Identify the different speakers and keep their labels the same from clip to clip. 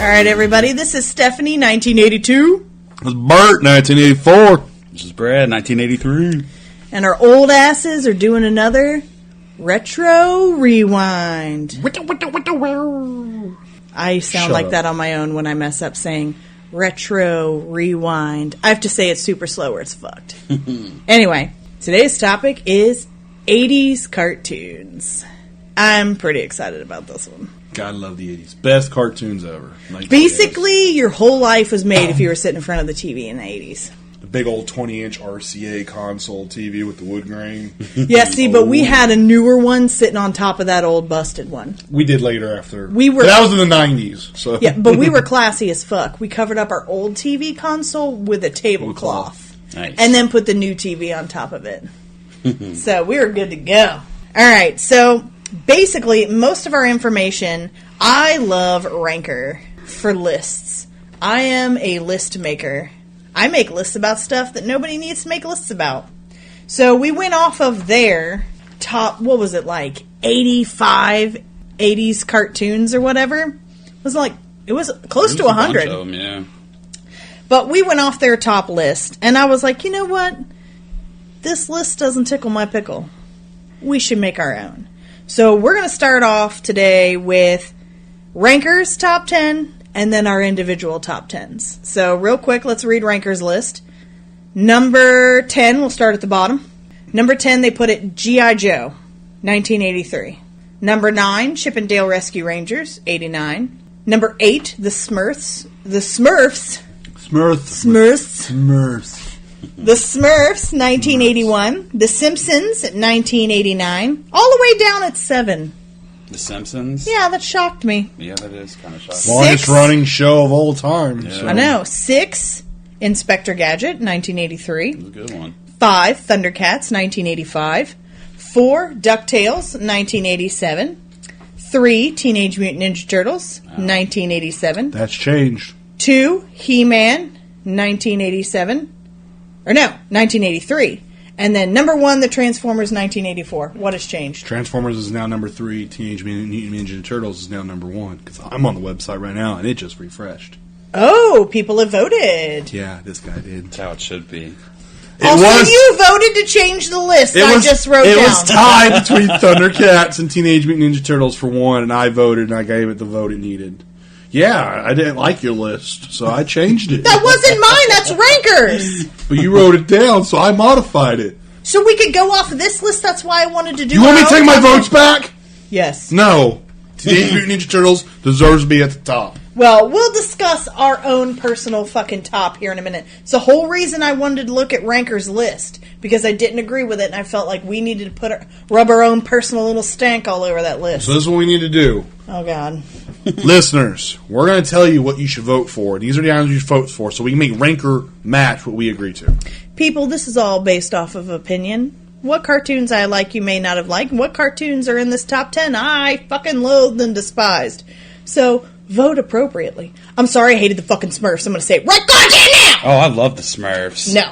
Speaker 1: right, everybody, this is Stephanie, 1982.
Speaker 2: This is Bert, 1984.
Speaker 3: This is Brad, 1983.
Speaker 1: And our old asses are doing another Retro Rewind. I sound like that on my own when I mess up saying Retro Rewind. I have to say it super slow or it's fucked. Anyway, today's topic is 80s cartoons. I'm pretty excited about this one.
Speaker 2: God, I love the 80s. Best cartoons ever.
Speaker 1: Basically, your whole life was made if you were sitting in front of the TV in the 80s.
Speaker 2: The big old 20-inch RCA console TV with the wood grain.
Speaker 1: Yeah, see, but we had a newer one sitting on top of that old busted one.
Speaker 2: We did later after.
Speaker 1: That
Speaker 2: was in the 90s. So.
Speaker 1: Yeah, but we were classy as fuck. We covered up our old TV console with a tablecloth.
Speaker 3: Nice.
Speaker 1: And then put the new TV on top of it. So we were good to go. All right, so basically, most of our information, I love Ranker for lists. I am a list maker. I make lists about stuff that nobody needs to make lists about. So we went off of their top, what was it, like 85 80s cartoons or whatever? It was close to 100.
Speaker 3: Of them, yeah.
Speaker 1: But we went off their top list, and I was like, you know what? This list doesn't tickle my pickle. We should make our own. So we're going to start off today with Ranker's top 10 and then our individual top 10s. So real quick, let's read Ranker's list. Number 10, we'll start at the bottom. Number 10, they put it G.I. Joe, 1983. Number 9, Chip and Dale Rescue Rangers, 89. Number 8, The Smurfs. The Smurfs. The Smurfs, 1981. The Simpsons, 1989. All the way down at 7.
Speaker 3: The Simpsons?
Speaker 1: Yeah, that shocked me.
Speaker 3: Yeah, that is kind of shocking.
Speaker 2: Longest running show of all time.
Speaker 3: Yeah.
Speaker 2: So.
Speaker 1: I know. 6, Inspector Gadget, 1983.
Speaker 3: That's a good one.
Speaker 1: 5, Thundercats, 1985. 4, DuckTales, 1987. 3, Teenage Mutant Ninja Turtles, 1987.
Speaker 2: That's changed.
Speaker 1: 2, He-Man, 1987. Or no, 1983. And then number 1, the Transformers, 1984. What has changed?
Speaker 2: Transformers is now number 3. Teenage Mutant Ninja Turtles is now number 1. Because I'm on the website right now, and it just refreshed.
Speaker 1: Oh, people have voted.
Speaker 2: Yeah, this guy did.
Speaker 3: That's how it should be.
Speaker 1: You voted to change the list. I just wrote down.
Speaker 2: It was tied between Thundercats and Teenage Mutant Ninja Turtles for 1, and I voted, and I gave it the vote it needed. Yeah, I didn't like your list, so I changed it.
Speaker 1: That wasn't mine. That's Ranker's.
Speaker 2: But you wrote it down, so I modified it.
Speaker 1: So we could go off of this list. That's why I wanted to do.
Speaker 2: You want me to take my votes back?
Speaker 1: Yes.
Speaker 2: No. Teenage Mutant Ninja Turtles deserves to be at the top.
Speaker 1: Well, we'll discuss our own personal fucking top here in a minute. It's the whole reason I wanted to look at Ranker's list, because I didn't agree with it, and I felt like we needed to rub our own personal little stank all over that list.
Speaker 2: So this is what we need to do.
Speaker 1: Oh, God.
Speaker 2: Listeners, we're going to tell you what you should vote for. These are the items you should vote for, so we can make Ranker match what we agree to.
Speaker 1: People, this is all based off of opinion. What cartoons I like you may not have liked, and what cartoons are in this top 10 I fucking loathed and despised. So, vote appropriately. I'm sorry I hated the fucking Smurfs. I'm going to say it right goddamn now!
Speaker 3: Oh, I love the Smurfs.
Speaker 1: No.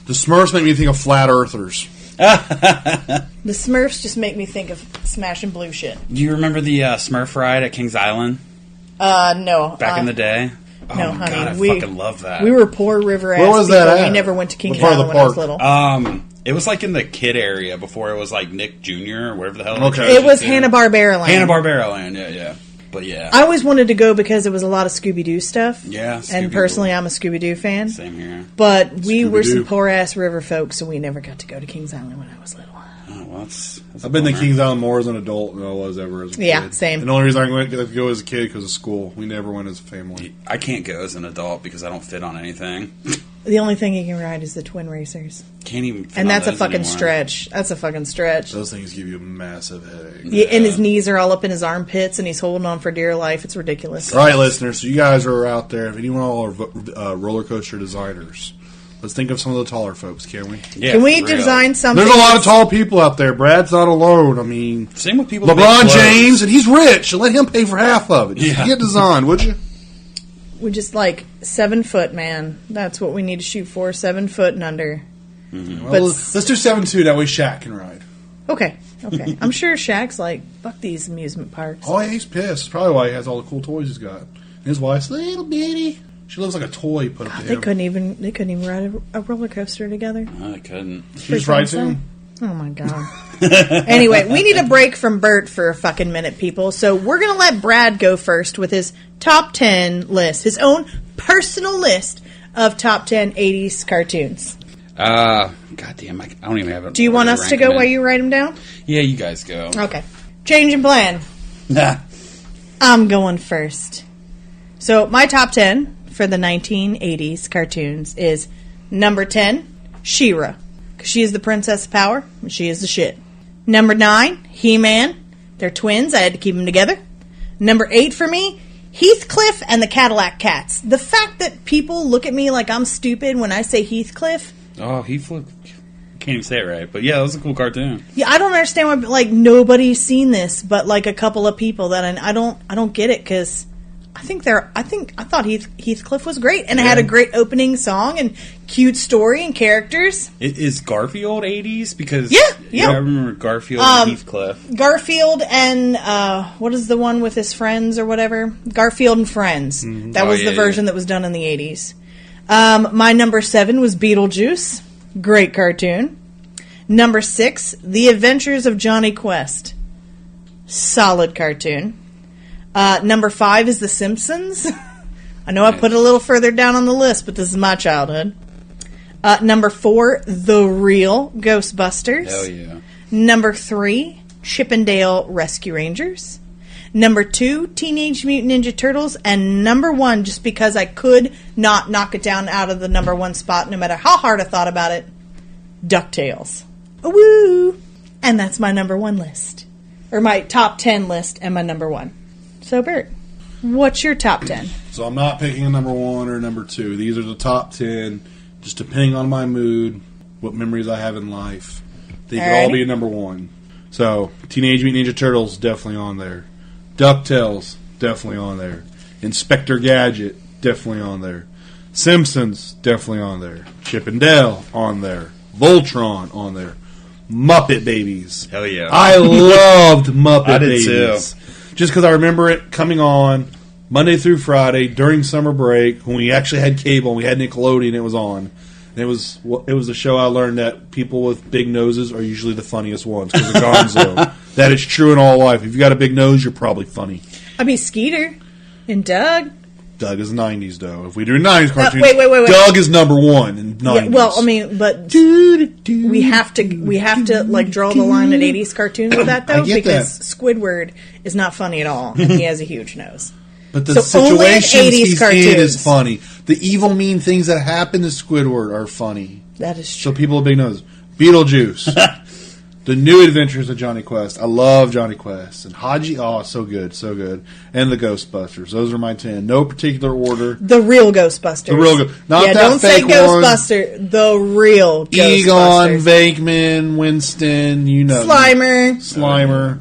Speaker 2: The Smurfs make me think of flat earthers.
Speaker 1: The Smurfs just make me think of smashing blue shit.
Speaker 3: Do you remember the Smurf ride at Kings Island?
Speaker 1: No.
Speaker 3: Back in the day? Oh,
Speaker 1: no,
Speaker 3: my
Speaker 1: honey.
Speaker 3: God, I fucking love that.
Speaker 1: We were poor river-ass
Speaker 2: Where was
Speaker 1: people.
Speaker 2: that at?
Speaker 1: We never went to Kings
Speaker 2: What part of
Speaker 1: Island
Speaker 2: the
Speaker 1: when I was
Speaker 2: park?
Speaker 1: little.
Speaker 3: It was like in the kid area before it was like Nick Jr. or whatever the hell.
Speaker 2: Okay.
Speaker 1: It was Hanna-Barbera Land.
Speaker 3: Hanna-Barbera Land, yeah. But yeah.
Speaker 1: I always wanted to go because it was a lot of Scooby-Doo stuff.
Speaker 3: Yeah,
Speaker 1: And personally, I'm a Scooby-Doo fan.
Speaker 3: Same here.
Speaker 1: But we were
Speaker 2: Scooby-Doo.
Speaker 1: some poor-ass river folks, so we never got to go to Kings Island when I was little.
Speaker 3: Oh, well, that's
Speaker 2: I've been to
Speaker 3: bummer.
Speaker 2: Kings Island more as an adult than I was ever as a kid.
Speaker 1: Yeah, same.
Speaker 2: And the only reason I went to go as a kid because of school. We never went as a family.
Speaker 3: I can't go as an adult because I don't fit on anything.
Speaker 1: The only thing you can ride is the Twin Racers.
Speaker 3: Can't even fit
Speaker 1: And
Speaker 3: on
Speaker 1: that's a
Speaker 3: those
Speaker 1: fucking
Speaker 3: anymore.
Speaker 1: stretch. That's a fucking stretch.
Speaker 2: Those things give you a massive headache.
Speaker 1: Yeah, and his knees are all up in his armpits, and he's holding on for dear life. It's ridiculous.
Speaker 2: All right, listeners, so you guys are out there. If anyone all are roller coaster designers, let's think of some of the taller folks, can we?
Speaker 3: Yeah,
Speaker 1: Can we
Speaker 3: for real.
Speaker 1: design something?
Speaker 2: There's a lot of tall people out there. Brad's not alone. I mean,
Speaker 3: Same with people. that
Speaker 2: LeBron
Speaker 3: make clothes.
Speaker 2: James, and he's rich. Let him pay for half of it. Just
Speaker 3: Yeah.
Speaker 2: get designed, would you?
Speaker 1: We just 7 foot, man. That's what we need to shoot for. 7 foot and under.
Speaker 2: Well,
Speaker 1: But-
Speaker 2: let's do 7'2", that way Shaq can ride.
Speaker 1: Okay. I'm sure Shaq's like, fuck these amusement parks.
Speaker 2: Oh, yeah, he's pissed. That's probably why he has all the cool toys he's got. His wife's little bitty. She looks like a toy put up to
Speaker 1: They
Speaker 2: him.
Speaker 1: couldn't even ride a roller coaster together.
Speaker 3: I couldn't.
Speaker 2: She just rides him.
Speaker 1: Oh my god. Anyway, we need a break from Bert for a fucking minute, people. So we're going to let Brad go first with his top 10 list. His own personal list of top 10 80s cartoons.
Speaker 3: Goddamn, I don't even have it.
Speaker 1: Do you want us to go while you write them down?
Speaker 3: Yeah, you guys go.
Speaker 1: Okay. Change in plan. I'm going first. So my top 10 for the 1980s cartoons is number 10, She-Ra. Because she is the princess of power, and she is the shit. Number 9, He-Man. They're twins. I had to keep them together. Number 8 for me, Heathcliff and the Cadillac Cats. The fact that people look at me like I'm stupid when I say Heathcliff.
Speaker 3: Oh, can't even say it right. But yeah, that was a cool cartoon.
Speaker 1: Yeah, I don't understand why, like, nobody's seen this, but like a couple of people that I don't get it, because I thought Heathcliff was great, and it had a great opening song and cute story and characters.
Speaker 3: Is Garfield 80s? Because
Speaker 1: yeah.
Speaker 3: I remember Garfield and Heathcliff.
Speaker 1: Garfield and what is the one with his friends or whatever? Garfield and Friends. Mm-hmm. That was the version that was done in the 80s. My number 7 was Beetlejuice. Great cartoon. Number 6, The Adventures of Johnny Quest. Solid cartoon. Number 5 is The Simpsons. I know I put it a little further down on the list, but this is my childhood. Number 4, The Real Ghostbusters.
Speaker 3: Hell yeah.
Speaker 1: Number 3, Chip and Dale Rescue Rangers. Number 2, Teenage Mutant Ninja Turtles. And number 1, just because I could not knock it down out of the number 1 spot, no matter how hard I thought about it, DuckTales. Woo! And that's my number 1 list. Or my top 10 list and my number 1. So, Bert, what's your top 10?
Speaker 2: So I'm not picking a number 1 or number 2. These are the top 10, just depending on my mood, what memories I have in life. They could all be a number 1. So, Teenage Mutant Ninja Turtles, definitely on there. DuckTales, definitely on there. Inspector Gadget, definitely on there. Simpsons, definitely on there. Chip and Dale, on there. Voltron, on there. Muppet Babies.
Speaker 3: Hell yeah.
Speaker 2: I loved Muppet
Speaker 3: I did
Speaker 2: Babies.
Speaker 3: Too.
Speaker 2: Just because I remember it coming on Monday through Friday during summer break when we actually had cable and we had Nickelodeon, it was on. And it was the show I learned that people with big noses are usually the funniest ones because of Gonzo. That is true in all life. If you got a big nose, you're probably funny.
Speaker 1: I mean, Skeeter and Doug.
Speaker 2: Doug is 90s, though. If we do 90s cartoons,
Speaker 1: wait.
Speaker 2: Doug is number 1 in 90s.
Speaker 1: Yeah, well, I mean, but we have to like draw the line at 80s cartoons with that, though, because Squidward is not funny at all, and he has a huge nose.
Speaker 2: But the situations he's in is funny. The evil, mean things that happen to Squidward are funny.
Speaker 1: That is true.
Speaker 2: So people with big noses. Beetlejuice. The New Adventures of Johnny Quest. I love Johnny Quest. And Haji, so good, so good. And the Ghostbusters. Those are my 10. No particular order.
Speaker 1: The real Ghostbusters.
Speaker 2: The real Not that
Speaker 1: don't
Speaker 2: fake
Speaker 1: say Ghostbuster. The real
Speaker 2: Egon,
Speaker 1: Ghostbusters.
Speaker 2: Venkman, Winston, you know. Slimer.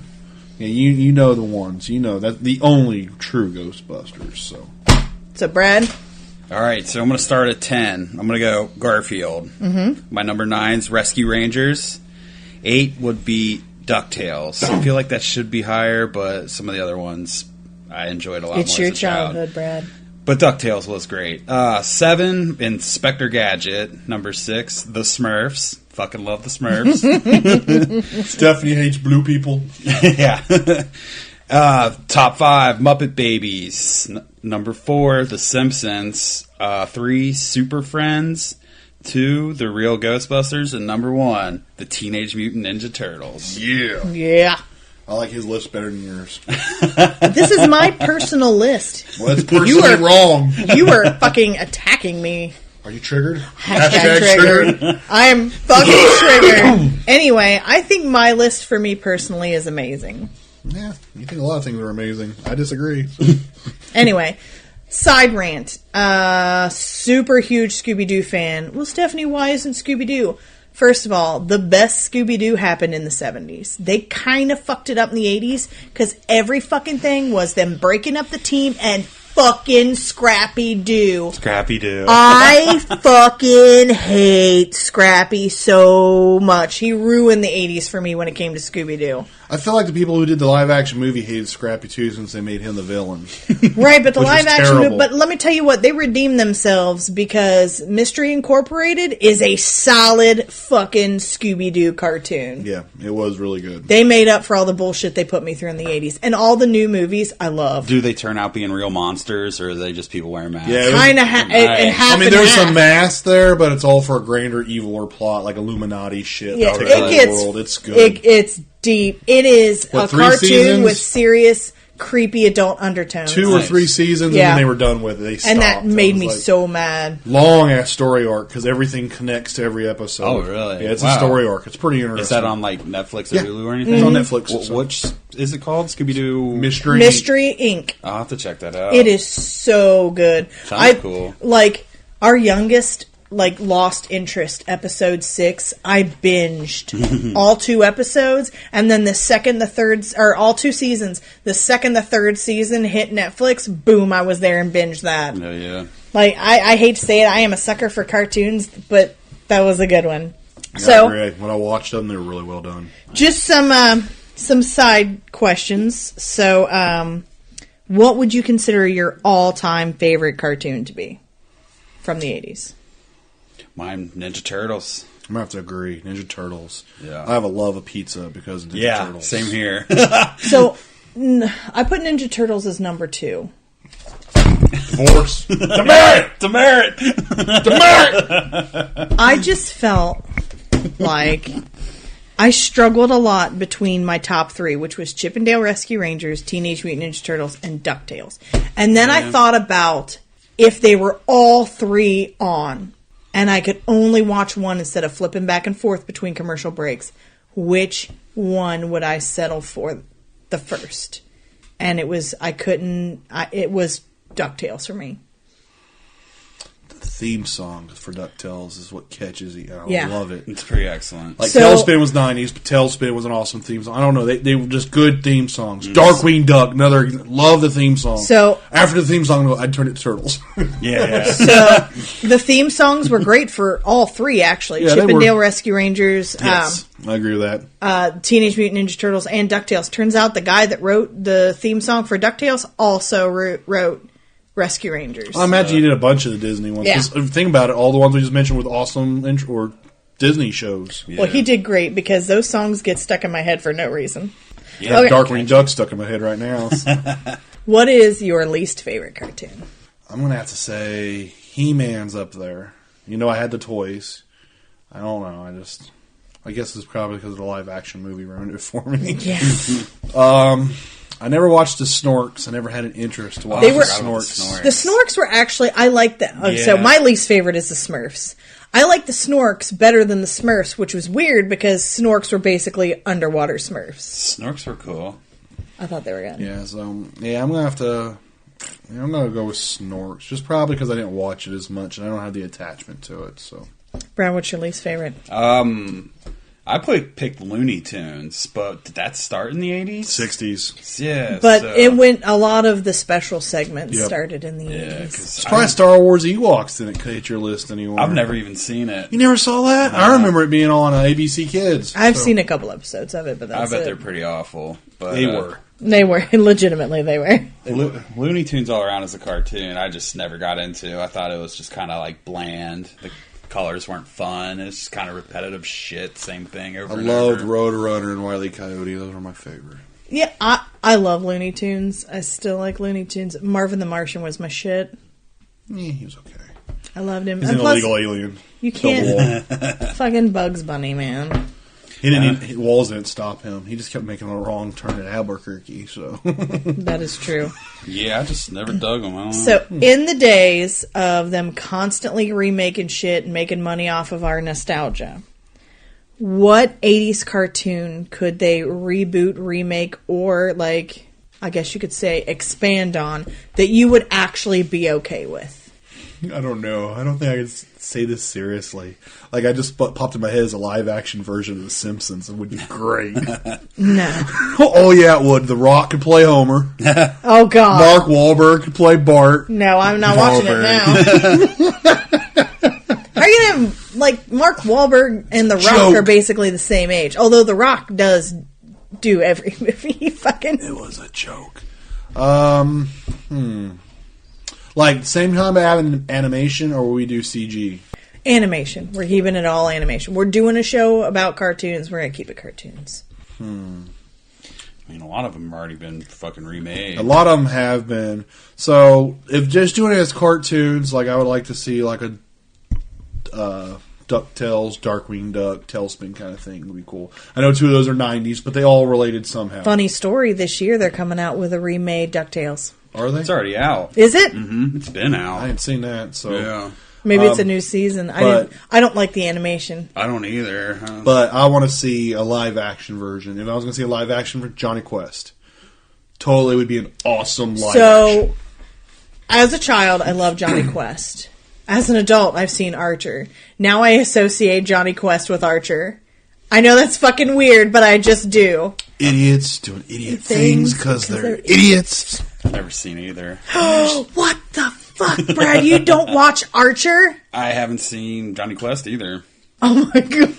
Speaker 2: Yeah, you know the ones. You know that's the only true Ghostbusters.
Speaker 1: So Brad?
Speaker 3: All right, so I'm going to start at 10. I'm going to go Garfield. Mm-hmm. My number 9's Rescue Rangers. 8 would be DuckTales. I feel like that should be higher, but some of the other ones I enjoyed a lot more.
Speaker 1: It's your childhood, Brad.
Speaker 3: But DuckTales was great. 7, Inspector Gadget. Number 6, The Smurfs. Fucking love the Smurfs.
Speaker 2: Stephanie hates blue people.
Speaker 3: Yeah. Top 5, Muppet Babies. Number 4, The Simpsons. 3, Super Friends. 2, The Real Ghostbusters. And number 1, The Teenage Mutant Ninja Turtles.
Speaker 1: Yeah.
Speaker 2: I like his list better than yours.
Speaker 1: This is my personal list.
Speaker 2: Well, that's personally wrong.
Speaker 1: You are fucking attacking me.
Speaker 2: Are you triggered?
Speaker 1: Hashtag triggered. I am fucking triggered. Anyway, I think my list for me personally is amazing.
Speaker 2: Yeah, you think a lot of things are amazing. I disagree.
Speaker 1: Anyway, side rant. Super huge Scooby-Doo fan. Well, Stephanie, why isn't Scooby-Doo? First of all, the best Scooby-Doo happened in the 70s. They kind of fucked it up in the 80s because every fucking thing was them breaking up the team and fucking Scrappy-Doo.
Speaker 3: Scrappy-Doo.
Speaker 1: I fucking hate Scrappy so much. He ruined the 80s for me when it came to Scooby-Doo.
Speaker 2: I feel like the people who did the live action movie hated Scrappy too since they made him the villain.
Speaker 1: Right, but the
Speaker 2: Which was
Speaker 1: live action
Speaker 2: terrible.
Speaker 1: movie, but let me tell you what, they redeemed themselves because Mystery Incorporated is a solid fucking Scooby-Doo cartoon.
Speaker 2: Yeah, it was really good.
Speaker 1: They made up for all the bullshit they put me through in the 80s. And all the new movies, I love.
Speaker 3: Do they turn out being real monsters, or are they just people wearing masks?
Speaker 2: Yeah,
Speaker 1: Kind of half
Speaker 2: I mean,
Speaker 1: and
Speaker 2: there's
Speaker 1: half.
Speaker 2: some mask there, but it's all for a grander, eviler plot, like Illuminati shit.
Speaker 1: Yeah,
Speaker 2: that takes
Speaker 1: it
Speaker 2: over
Speaker 1: gets,
Speaker 2: the world. It's good.
Speaker 1: It's deep. It is
Speaker 2: What,
Speaker 1: a
Speaker 2: 3
Speaker 1: cartoon
Speaker 2: seasons?
Speaker 1: with serious, creepy adult undertones.
Speaker 2: 2 or 3 seasons,
Speaker 1: Yeah.
Speaker 2: and then they were done with it. They stopped.
Speaker 1: And that made me
Speaker 2: like,
Speaker 1: so mad.
Speaker 2: long ass story arc because everything connects to every episode.
Speaker 3: Oh, really?
Speaker 2: Yeah, it's
Speaker 3: Wow.
Speaker 2: a story arc. It's pretty interesting.
Speaker 3: Is that on like Netflix or
Speaker 2: Yeah.
Speaker 3: Hulu or anything?
Speaker 2: It's on Netflix.
Speaker 3: Wh- which is it called? Scooby Doo
Speaker 2: Mystery
Speaker 1: Inc.
Speaker 3: I'll have to check that out.
Speaker 1: It is so good.
Speaker 3: Sounds cool.
Speaker 1: Like, our youngest, like, lost interest, episode 6, I binged all 2 episodes, and then the second, the third, or all 2 seasons, the second, the third season hit Netflix, boom, I was there and binged that.
Speaker 3: Oh, yeah.
Speaker 1: Like, I hate to say it, I am a sucker for cartoons, but that was a good one.
Speaker 2: Yeah,
Speaker 1: So,
Speaker 2: I agree. When I watched them, they were really well done.
Speaker 1: just some side questions. So, what would you consider your all-time favorite cartoon to be from the 80s?
Speaker 3: Mine, Ninja Turtles.
Speaker 2: I'm gonna have to agree. Ninja Turtles.
Speaker 3: Yeah.
Speaker 2: I have a love of pizza because of Ninja
Speaker 3: Yeah,
Speaker 2: Turtles.
Speaker 3: same here.
Speaker 1: So, I put Ninja Turtles as number 2.
Speaker 2: Force.
Speaker 3: Demerit! Demerit!
Speaker 2: Demerit!
Speaker 1: I just felt like I struggled a lot between my top 3, which was Chip and Dale Rescue Rangers, Teenage Mutant Ninja Turtles, and DuckTales. And then I thought about if they were all 3 on, and I could only watch one instead of flipping back and forth between commercial breaks, which one would I settle for the first? And it was, it was DuckTales for me.
Speaker 2: The theme song for DuckTales is what catches you. I
Speaker 1: Yeah.
Speaker 2: love it.
Speaker 3: It's pretty excellent.
Speaker 2: Like,
Speaker 1: So-
Speaker 2: Tailspin was 90s, but Tailspin was an awesome theme song. I don't know. They were just good theme songs. Darkwing Duck, another. Love the theme song.
Speaker 1: So-
Speaker 2: after the theme song, I'd turn it to Turtles.
Speaker 3: Yeah.
Speaker 1: So the theme songs were great for all 3, actually.
Speaker 2: Yeah,
Speaker 1: Chip
Speaker 2: they
Speaker 1: and
Speaker 2: were.
Speaker 1: Dale Rescue Rangers,
Speaker 2: Yes, I agree with that.
Speaker 1: Teenage Mutant Ninja Turtles, and DuckTales. Turns out the guy that wrote the theme song for DuckTales also wrote Rescue Rangers.
Speaker 2: I imagine you did a bunch of the Disney ones.
Speaker 1: Yeah.
Speaker 2: 'Cause think about it, all the ones we just mentioned with awesome or Disney shows.
Speaker 1: Well, he did great because those songs get stuck in my head for no reason.
Speaker 3: Yeah.
Speaker 1: Okay.
Speaker 2: Darkwing Duck stuck in my head right now.
Speaker 1: What is your least favorite cartoon?
Speaker 2: I'm going to have to say He-Man's up there. You know, I had the toys. I don't know. I guess it's probably because of the live action movie ruined it for me.
Speaker 1: Yeah.
Speaker 2: I never watched the Snorks. I never had an interest to watch
Speaker 1: They
Speaker 2: the
Speaker 1: were-
Speaker 2: Snorks.
Speaker 1: The Snorks were actually, I like them. Oh, So
Speaker 3: Yeah.
Speaker 1: my least favorite is the Smurfs. I like the Snorks better than the Smurfs, which was weird because Snorks were basically underwater Smurfs.
Speaker 3: Snorks were cool.
Speaker 1: I thought they were good.
Speaker 2: Yeah, so, yeah, I'm going to have to... Yeah, I'm going to go with Snorks. Just probably because I didn't watch it as much and I don't have the attachment to it, so...
Speaker 1: Brad, what's your least favorite?
Speaker 3: I picked Looney Tunes, but did that start in the 80s?
Speaker 2: 60s.
Speaker 3: Yeah.
Speaker 1: But
Speaker 3: so-
Speaker 1: it went, a lot of the special segments
Speaker 2: Yep.
Speaker 1: started in the
Speaker 3: Yeah,
Speaker 1: 80s.
Speaker 3: because
Speaker 2: It's probably Star Wars Ewoks didn't hit your list anymore.
Speaker 3: I've never even seen it.
Speaker 2: You never saw that? I remember it being on ABC Kids.
Speaker 1: I've
Speaker 2: so-
Speaker 1: seen a couple episodes of it, but
Speaker 3: I
Speaker 1: that's
Speaker 3: bet
Speaker 1: it.
Speaker 3: they're pretty awful. But
Speaker 2: They were.
Speaker 1: They were. Legitimately, they were.
Speaker 3: Looney Tunes all around as a cartoon, I just never got into. I thought it was just kind of like bland. The colors weren't fun. It's just kind of repetitive shit. Same thing over
Speaker 2: I
Speaker 3: and
Speaker 2: loved
Speaker 3: over.
Speaker 2: Roadrunner and Wile E. Coyote. Those were my favorite.
Speaker 1: Yeah, I love Looney Tunes. I still like Looney Tunes. Marvin the Martian was my shit.
Speaker 2: He was okay.
Speaker 1: I loved him.
Speaker 2: He's
Speaker 1: And
Speaker 2: an
Speaker 1: plus,
Speaker 2: illegal alien.
Speaker 1: you
Speaker 2: The
Speaker 1: can't
Speaker 2: wall.
Speaker 1: fucking Bugs Bunny, man.
Speaker 2: He didn't. Walls didn't stop him. He just kept making a wrong turn at Albuquerque. So
Speaker 1: That is true.
Speaker 3: Yeah, I just never dug them. I don't know.
Speaker 1: So, in the days of them constantly remaking shit and making money off of our nostalgia, what 80s cartoon could they reboot, remake, or, like, I guess you could say expand on that you would actually be okay with?
Speaker 2: I don't know. I don't think I could say this seriously. Like I just popped in my head as a live action version of The Simpsons. It would be great.
Speaker 1: No.
Speaker 2: Oh yeah, it would. The Rock could play Homer.
Speaker 1: Oh, God.
Speaker 2: Mark Wahlberg could play Bart.
Speaker 1: No, I'm not watching it now. How are you going to have, like, Mark Wahlberg and The Rock
Speaker 2: Joke.
Speaker 1: are basically the same age. Although The Rock does do every movie. Fucking.
Speaker 2: It was a joke. Like, same time having animation, or will we do CG?
Speaker 1: Animation. We're keeping it all animation. We're doing a show about cartoons. We're going to keep it cartoons.
Speaker 3: I mean, a lot of them have already been fucking remade.
Speaker 2: A lot of them have been. So, if just doing it as cartoons, like, I would like to see, like, a DuckTales, Darkwing Duck, Tailspin kind of thing would be cool. I know 2 of those are 90s, but they all related somehow.
Speaker 1: Funny story, this year they're coming out with a remade DuckTales.
Speaker 2: Are they?
Speaker 3: It's already out.
Speaker 1: Is it?
Speaker 3: Mm-hmm. It's been out.
Speaker 2: I ain't seen that, so...
Speaker 3: Yeah.
Speaker 1: Maybe it's a new season. I don't like the animation.
Speaker 3: I don't either.
Speaker 2: But I want to see a live-action version. If I was going to see a live-action for Johnny Quest, totally would be an awesome live-action.
Speaker 1: So, as a child, I love Johnny Quest. As an adult, I've seen Archer. Now I associate Johnny Quest with Archer. I know that's fucking weird, but I just do.
Speaker 2: Idiots doing idiot things because they're idiots.
Speaker 3: I've never seen either.
Speaker 1: What the fuck, Brad? You don't watch Archer?
Speaker 3: I haven't seen Johnny Quest either.
Speaker 1: Oh my god.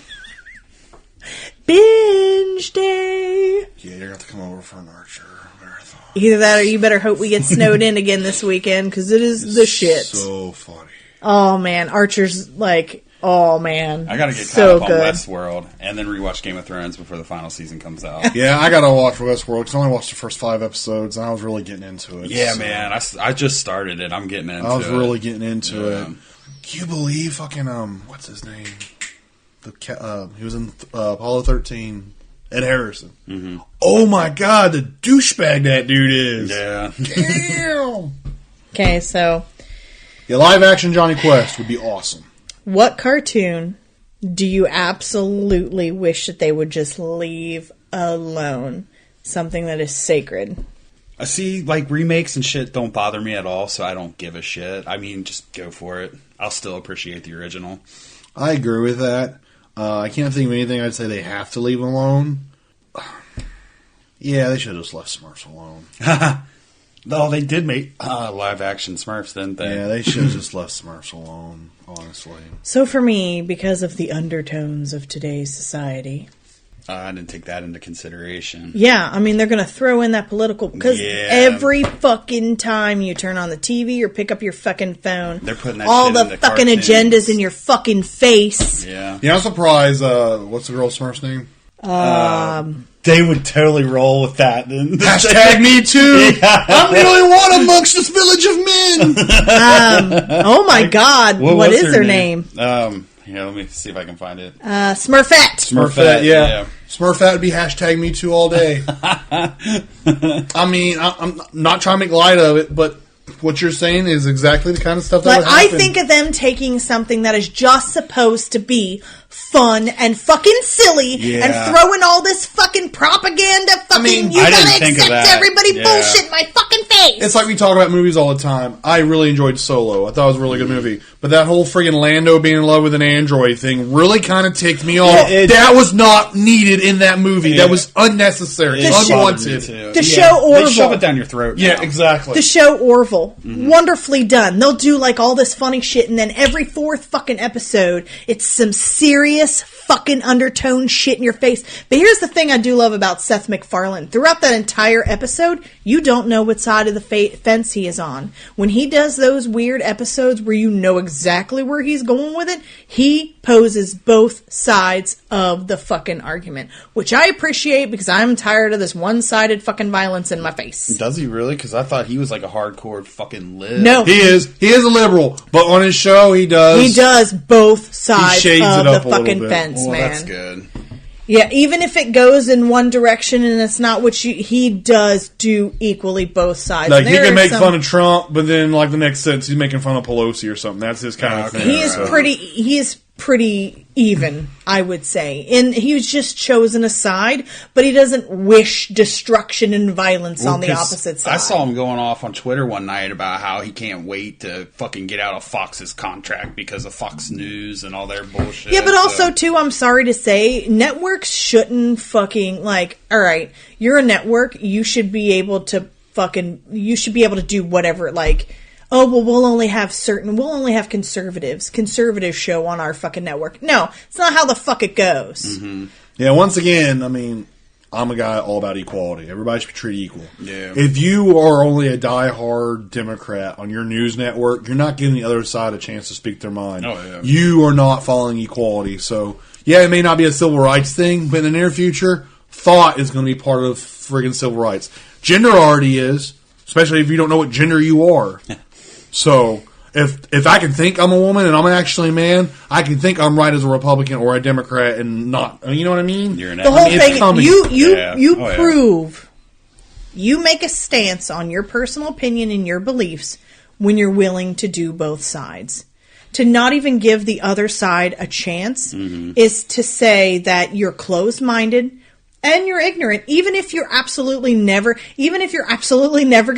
Speaker 1: Binge day.
Speaker 2: Yeah, you're going to have to come over for an Archer marathon.
Speaker 1: Either that or you better hope we get snowed in again this weekend, because it is the shit.
Speaker 2: So funny.
Speaker 1: Oh man, Archer's like, oh man.
Speaker 3: I gotta get
Speaker 1: so
Speaker 3: caught up on
Speaker 1: good.
Speaker 3: Westworld and then rewatch Game of Thrones before the final season comes out.
Speaker 2: Yeah, I got to watch Westworld because I only watched the first 5 episodes and I was really getting into it.
Speaker 3: Yeah,
Speaker 2: so.
Speaker 3: man. I just started it. I'm getting into it.
Speaker 2: I was really getting into
Speaker 3: Yeah.
Speaker 2: it. Can you believe fucking, what's his name? He was in Apollo 13. Ed Harrison. Mm-hmm. Oh my god, the douchebag that dude is.
Speaker 3: Yeah.
Speaker 2: Damn.
Speaker 1: Okay, so
Speaker 2: Yeah, live action Johnny Quest would be awesome.
Speaker 1: what cartoon do you absolutely wish that they would just leave alone? Something that is sacred.
Speaker 3: I see, like, remakes and shit don't bother me at all, so I don't give a shit. I mean, just go for it. I'll still appreciate the original.
Speaker 2: I agree with that. I can't think of anything I'd say they have to leave alone. Yeah, they should have just left Smurfs alone.
Speaker 3: No, they did make live-action Smurfs, didn't they?
Speaker 2: Yeah, they should have just left Smurfs alone, honestly.
Speaker 1: So for me, because of the undertones of today's society,
Speaker 3: I didn't take that into consideration.
Speaker 1: yeah, I mean, they're going to throw in that political, because
Speaker 3: Yeah.
Speaker 1: every fucking time you turn on the TV or pick up your fucking phone,
Speaker 3: They're putting that
Speaker 1: all
Speaker 3: shit
Speaker 1: the
Speaker 3: into
Speaker 1: fucking
Speaker 3: cartoons.
Speaker 1: agendas in your fucking face.
Speaker 3: Yeah.
Speaker 2: Yeah, I'm surprised, what's the girl Smurf's name?
Speaker 3: They would totally roll with that.
Speaker 2: Hashtag me too!
Speaker 3: Yeah.
Speaker 2: I'm the only one amongst this village of men!
Speaker 1: Oh my god, what
Speaker 3: was
Speaker 1: is
Speaker 3: her
Speaker 1: their name?
Speaker 3: Yeah, let me see if I can find it.
Speaker 1: Smurfette.
Speaker 2: Smurfette, yeah. Smurfette would be hashtag me too all day. I mean, I'm not trying to make light of it, but what you're saying is exactly the kind of stuff that
Speaker 1: But
Speaker 2: would
Speaker 1: I
Speaker 2: happen.
Speaker 1: think of them taking something that is just supposed to be fun and fucking silly
Speaker 3: Yeah.
Speaker 1: and throwing all this fucking propaganda fucking,
Speaker 2: mean,
Speaker 1: you
Speaker 3: I
Speaker 1: gotta
Speaker 3: didn't think of
Speaker 1: accept
Speaker 3: that.
Speaker 1: everybody
Speaker 3: Yeah.
Speaker 1: bullshit in my fucking face.
Speaker 2: It's like we talk about movies all the time. I really enjoyed Solo. I thought it was a really good movie. But that whole friggin' Lando being in love with an android thing really kind of ticked me off. That was not needed in that movie.
Speaker 3: Yeah.
Speaker 2: That was unnecessary.
Speaker 3: It bothered me
Speaker 2: Unwanted.
Speaker 3: too.
Speaker 1: The show Orville.
Speaker 3: They shove it down your throat.
Speaker 2: Yeah,
Speaker 3: now.
Speaker 2: exactly.
Speaker 1: The show Orville. Wonderfully done. They'll do like all this funny shit, and then every 4th fucking episode, it's some serious fucking undertone shit in your face. But here's the thing I do love about Seth MacFarlane. Throughout that entire episode, you don't know what side of the fence he is on. When he does those weird episodes where you know exactly where he's going with it, he poses both sides of the fucking argument, which I appreciate because I'm tired of this one-sided fucking violence in my face.
Speaker 3: Does he really? Because I thought he was like a hardcore fucking lib.
Speaker 1: No.
Speaker 2: He is a liberal, but on his show he does.
Speaker 1: He does both sides
Speaker 2: shades
Speaker 1: of
Speaker 2: it
Speaker 1: the
Speaker 2: up a little
Speaker 1: fucking
Speaker 2: bit.
Speaker 1: fence,
Speaker 3: Well,
Speaker 1: man.
Speaker 3: that's good.
Speaker 1: Yeah, even if it goes in one direction and it's not what he does do equally both sides.
Speaker 2: Like, he
Speaker 1: There
Speaker 2: can
Speaker 1: are
Speaker 2: make
Speaker 1: some-
Speaker 2: fun of Trump, but then, like, the next sentence he's making fun of Pelosi or something. That's his kind of
Speaker 3: Okay.
Speaker 2: thing.
Speaker 1: He is pretty even, I would say. And he's just chosen a side, but he doesn't wish destruction and violence on the
Speaker 3: 'Cause
Speaker 1: opposite side.
Speaker 3: I saw him going off on Twitter one night about how he can't wait to fucking get out of Fox's contract because of Fox News and all their bullshit.
Speaker 1: Yeah, but also,
Speaker 3: So-
Speaker 1: too, I'm sorry to say, networks shouldn't fucking, like, alright, you're a network, you should be able to do whatever, like, oh, well, we'll only have conservative show on our fucking network. No, it's not how the fuck it goes.
Speaker 2: Yeah, once again, I mean, I'm a guy all about equality. Everybody should be treated equal.
Speaker 3: Yeah.
Speaker 2: If you are only a diehard Democrat on your news network, you're not giving the other side a chance to speak their mind.
Speaker 3: Oh, yeah.
Speaker 2: You are not following equality. So, yeah, it may not be a civil rights thing, but in the near future, thought is going to be part of friggin' civil rights. Gender already is, especially if you don't know what gender you are. So, if I can think I'm a woman and I'm actually a man, I can think I'm right as a Republican or a Democrat and not. You know what I mean?
Speaker 3: You're an
Speaker 1: The whole thing,
Speaker 3: Yeah.
Speaker 1: you
Speaker 3: Oh, yeah.
Speaker 1: prove, you make a stance on your personal opinion and your beliefs when you're willing to do both sides. To not even give the other side a chance is to say that you're closed-minded and you're ignorant, even if you're absolutely never going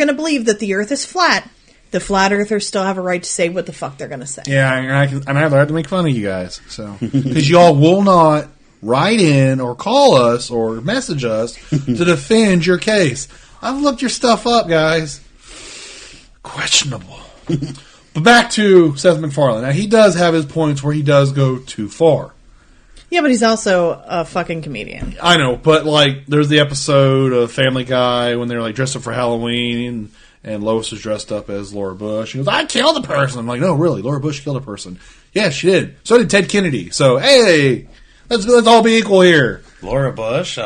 Speaker 1: to believe that the earth is flat. The flat earthers still have a right to say what the fuck they're going to say.
Speaker 2: Yeah, and I have to make fun of you guys. So, because y'all will not write in or call us or message us to defend your case. I've looked your stuff up, guys. Questionable. But back to Seth MacFarlane. Now, he does have his points where he does go too far.
Speaker 1: Yeah, but he's also a fucking comedian.
Speaker 2: I know, but like, there's the episode of Family Guy when they're like dressed up for Halloween, and Lois was dressed up as Laura Bush. She goes, "I killed a person." I'm like, "No, really, Laura Bush killed a person." Yeah, she did. So did Ted Kennedy. So hey, let's all be equal here.
Speaker 3: Laura Bush,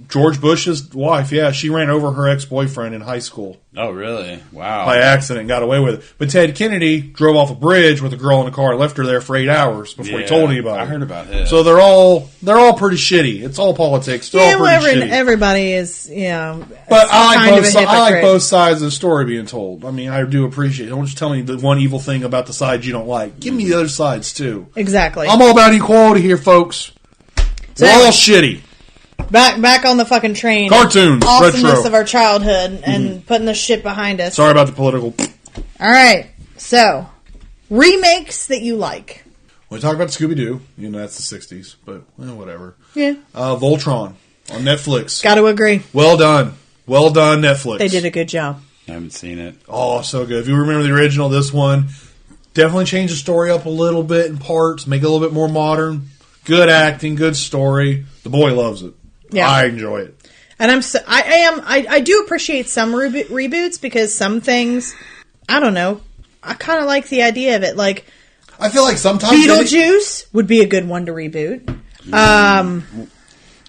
Speaker 2: George Bush's wife, yeah, she ran over her ex-boyfriend in high school.
Speaker 3: Oh, really? Wow.
Speaker 2: By accident and got away with it. But Ted Kennedy drove off a bridge with a girl in a car and left her there for 8 hours before he told anybody.
Speaker 3: I heard about it.
Speaker 2: So they're all pretty shitty. It's all politics. They're all pretty shitty.
Speaker 1: Everybody is,
Speaker 2: But I like both sides of the story being told. I mean, I do appreciate it. Don't just tell me the one evil thing about the side you don't like. Give me the other sides, too.
Speaker 1: Exactly.
Speaker 2: I'm all about equality here, folks.
Speaker 1: So
Speaker 2: we're all shitty.
Speaker 1: Back on the fucking train.
Speaker 2: Cartoons.
Speaker 1: Awesomeness
Speaker 2: Retro.
Speaker 1: of our childhood and putting this shit behind us.
Speaker 2: Sorry about the political.
Speaker 1: All right. So, remakes that you like.
Speaker 2: We talk about Scooby-Doo. That's the 60s, but whatever.
Speaker 1: Yeah.
Speaker 2: Voltron on Netflix.
Speaker 1: Got to agree.
Speaker 2: Well done. Well done, Netflix.
Speaker 1: They did a good job.
Speaker 3: I haven't seen it.
Speaker 2: Oh, so good. If you remember the original, this one definitely changed the story up a little bit in parts, make it a little bit more modern. Good acting, good story. The boy loves it. Yeah. I enjoy it.
Speaker 1: And I do appreciate some reboots because some things, I don't know, I kind of like the idea of it. Like,
Speaker 2: I feel like sometimes
Speaker 1: Beetlejuice would be a good one to reboot.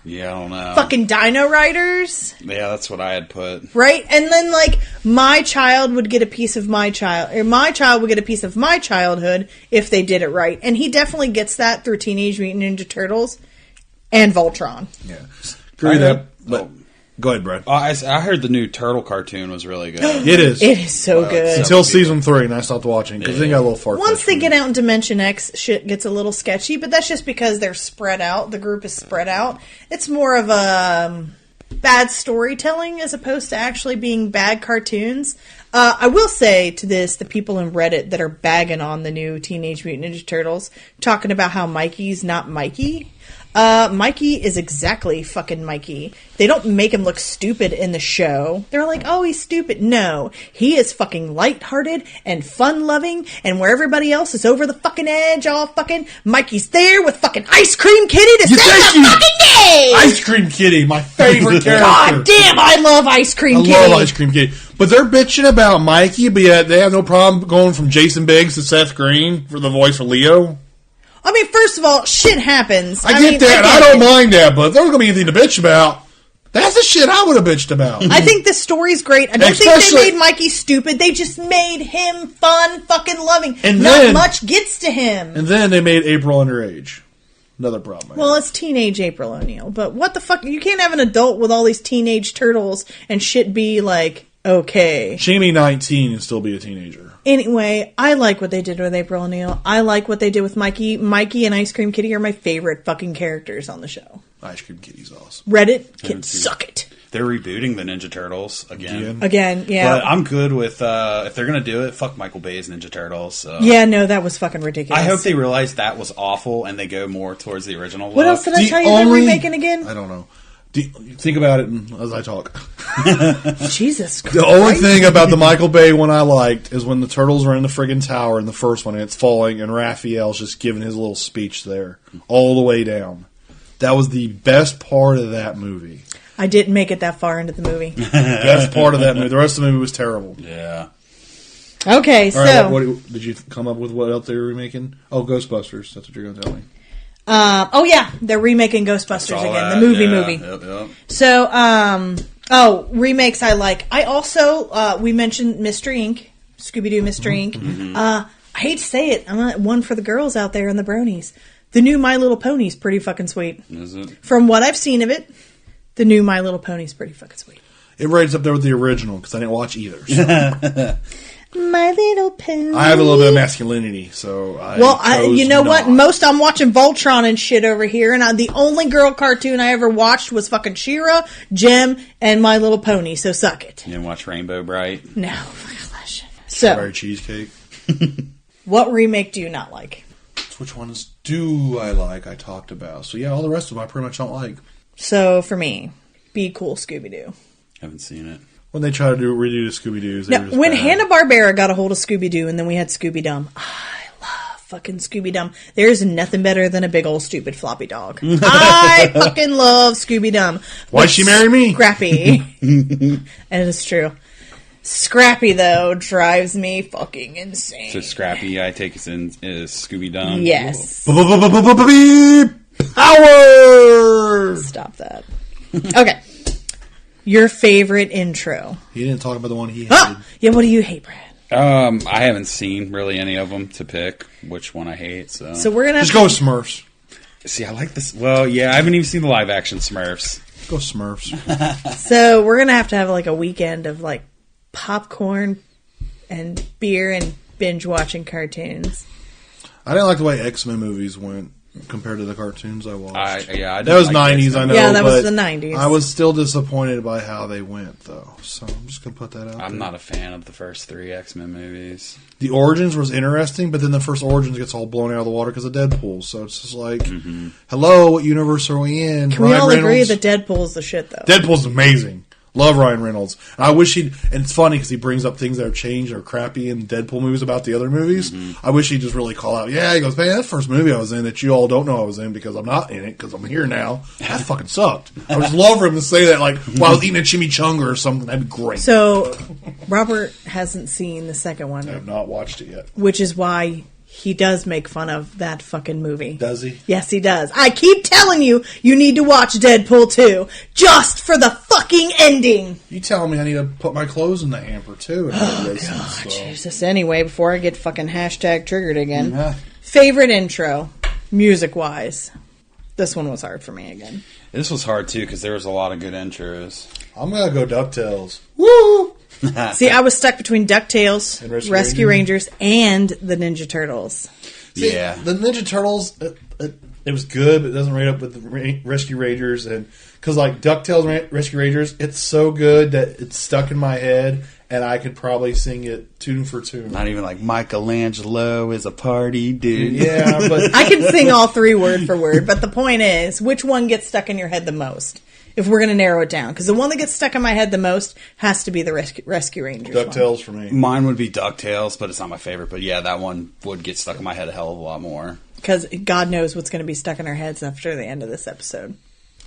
Speaker 3: Yeah, I don't know.
Speaker 1: Fucking Dino Riders.
Speaker 3: Yeah, that's what I had put.
Speaker 1: Right? And then, like, my child would get a piece of my child, or my child would get a piece of my childhood if they did it right. And he definitely gets that through Teenage Mutant Ninja Turtles and Voltron.
Speaker 2: Yeah. Agree with that. But go ahead, Brad.
Speaker 3: I heard the new Turtle cartoon was really good.
Speaker 2: It is.
Speaker 1: It is so good.
Speaker 2: Until season 3, and I stopped watching because they got a little far.
Speaker 1: Once they get out in Dimension X, shit gets a little sketchy, but that's just because they're spread out. The group is spread out. It's more of a bad storytelling as opposed to actually being bad cartoons. I will say to this, the people in Reddit that are bagging on the new Teenage Mutant Ninja Turtles, talking about how Mikey's not Mikey. Mikey is exactly fucking Mikey. They don't make him look stupid in the show. They're like, oh, he's stupid. No, he is fucking lighthearted and fun-loving, and where everybody else is over the fucking edge, all fucking, Mikey's there with fucking Ice Cream Kitty to save the fucking day!
Speaker 2: Ice Cream Kitty, my favorite character.
Speaker 1: God damn, I love Ice Cream Kitty.
Speaker 2: I love Ice Cream Kitty. But they're bitching about Mikey, but yet they have no problem going from Jason Biggs to Seth Green for the voice for Leo.
Speaker 1: I mean, first of all, shit happens.
Speaker 2: I get that. I don't mind that, but if there was going to be anything to bitch about, that's the shit I would have bitched about.
Speaker 1: I think the story's great. I don't think they made Mikey stupid. They just made him fun, fucking loving. And not much gets to him.
Speaker 2: And then they made April underage. Another problem.
Speaker 1: Well, it's teenage April O'Neil. But what the fuck? You can't have an adult with all these teenage turtles and shit be like, okay.
Speaker 2: She can be 19 and still be a teenager.
Speaker 1: Anyway, I like what they did with April O'Neil. I like what they did with Mikey. Mikey and Ice Cream Kitty are my favorite fucking characters on the show.
Speaker 2: Ice Cream Kitty's awesome.
Speaker 1: Reddit can suck it.
Speaker 3: They're rebooting the Ninja Turtles again.
Speaker 1: Again, yeah.
Speaker 3: But I'm good with, if they're going to do it, fuck Michael Bay's Ninja Turtles. So.
Speaker 1: Yeah, no, that was fucking ridiculous.
Speaker 3: I hope they realize that was awful and they go more towards the original look.
Speaker 1: What else did I tell you they're remaking again?
Speaker 2: I don't know. Think about it as I talk.
Speaker 1: Jesus Christ.
Speaker 2: The only thing about the Michael Bay one I liked is when the turtles are in the friggin' tower in the first one and it's falling and Raphael's just giving his little speech there all the way down. That was the best part of that movie.
Speaker 1: I didn't make it that far into the movie.
Speaker 2: Best part of that movie. The rest of the movie was terrible.
Speaker 3: Yeah.
Speaker 1: Okay,
Speaker 2: All
Speaker 1: so...
Speaker 2: right, what did you come up with what else they were remaking? Oh, Ghostbusters. That's what you're going to tell me.
Speaker 1: oh, yeah. They're remaking Ghostbusters again. The movie.
Speaker 3: Yep.
Speaker 1: So, remakes I like. I also, we mentioned Mystery Inc. Scooby-Doo Mystery Inc.
Speaker 3: Mm-hmm.
Speaker 1: I hate to say it. I'm one for the girls out there and the bronies. The new My Little Pony's pretty fucking sweet.
Speaker 3: Is it?
Speaker 1: From what I've seen of it, the new My Little Pony's pretty fucking sweet.
Speaker 2: It rates up there with the original because I didn't watch either. So.
Speaker 1: My Little Pony.
Speaker 2: I have a little bit of masculinity, so
Speaker 1: you know what? Most I'm watching Voltron and shit over here, and the only girl cartoon I ever watched was fucking She-Ra, Jem, and My Little Pony. So suck it.
Speaker 3: You didn't watch Rainbow Bright?
Speaker 1: No, so
Speaker 2: Strawberry cheesecake.
Speaker 1: what remake do you not like?
Speaker 2: Which ones do I like? I talked about. So yeah, all the rest of them I pretty much don't like.
Speaker 1: So for me, Be Cool Scooby-Doo.
Speaker 3: Haven't seen it.
Speaker 2: When they try to redo the Scooby-Doos,
Speaker 1: now, when Hanna-Barbera got a hold of Scooby-Doo and then we had Scooby-Dum, I love fucking Scooby-Dum. There's nothing better than a big old stupid floppy dog. I fucking love Scooby-Dum.
Speaker 2: Why'd she marry me?
Speaker 1: Scrappy. And it's true. Scrappy, though, drives me fucking insane.
Speaker 3: So Scrappy, I take it is Scooby-Dum?
Speaker 1: Yes.
Speaker 2: Power!
Speaker 1: Stop that. Okay. Your favorite intro.
Speaker 2: He didn't talk about the one he hated.
Speaker 1: Yeah, what do you hate, Brad?
Speaker 3: I haven't seen really any of them to pick which one I hate. So
Speaker 1: we're gonna
Speaker 2: just go with Smurfs.
Speaker 3: See, I like this. Well, yeah, I haven't even seen the live action Smurfs.
Speaker 2: Go Smurfs.
Speaker 1: So we're gonna have to have like a weekend of like popcorn and beer and binge watching cartoons.
Speaker 2: I didn't like the way X-Men movies went compared to the cartoons I watched.
Speaker 3: That
Speaker 2: was like 90s, I know.
Speaker 1: Yeah, that was the 90s.
Speaker 2: I was still disappointed by how they went, though. So I'm just going to put that out
Speaker 3: I'm
Speaker 2: there.
Speaker 3: not a fan of the first 3 X-Men movies.
Speaker 2: The Origins was interesting, but then the first Origins gets all blown out of the water because of Deadpool. So it's just like, hello, what universe are we in?
Speaker 1: Can we all agree that Deadpool's the shit, though?
Speaker 2: Deadpool's amazing. Love Ryan Reynolds. And I wish and it's funny because he brings up things that are changed or crappy in Deadpool movies about the other movies. I wish he'd just really call out, yeah, he goes, man, that first movie I was in that you all don't know I was in because I'm not in it because I'm here now. That fucking sucked. I would just love for him to say that like while I was eating a chimichanga or something. That'd be great.
Speaker 1: So, Robert hasn't seen the second one.
Speaker 2: I have not watched it yet.
Speaker 1: Which is why he does make fun of that fucking movie.
Speaker 2: Does he?
Speaker 1: Yes, he does. I keep telling you, you need to watch Deadpool 2 just for the fucking ending.
Speaker 2: You telling me I need to put my clothes in the hamper too?
Speaker 1: God, Jesus. Anyway, before I get fucking hashtag triggered again.
Speaker 2: Yeah.
Speaker 1: Favorite intro, music-wise. This one was hard for me again.
Speaker 3: This was hard, too, because there was a lot of good intros.
Speaker 2: I'm going to go DuckTales. Woo!
Speaker 1: See, I was stuck between DuckTales, and Rescue Rangers, and the Ninja Turtles.
Speaker 2: See,
Speaker 3: yeah.
Speaker 2: The Ninja Turtles, it was good, but it doesn't rate up with the Rescue Rangers. And because, like, DuckTales Rescue Rangers, it's so good that it's stuck in my head, and I could probably sing it tune for tune.
Speaker 3: Not even like Michelangelo is a party dude.
Speaker 2: Yeah, but
Speaker 1: I can sing all 3 word for word, but the point is, which one gets stuck in your head the most? If we're going to narrow it down. Because the one that gets stuck in my head the most has to be the Rescue Rangers
Speaker 2: DuckTales
Speaker 1: one.
Speaker 2: for me.
Speaker 3: Mine would be DuckTales, but it's not my favorite. But yeah, that one would get stuck in my head a hell of a lot more.
Speaker 1: Because God knows what's going to be stuck in our heads after the end of this episode.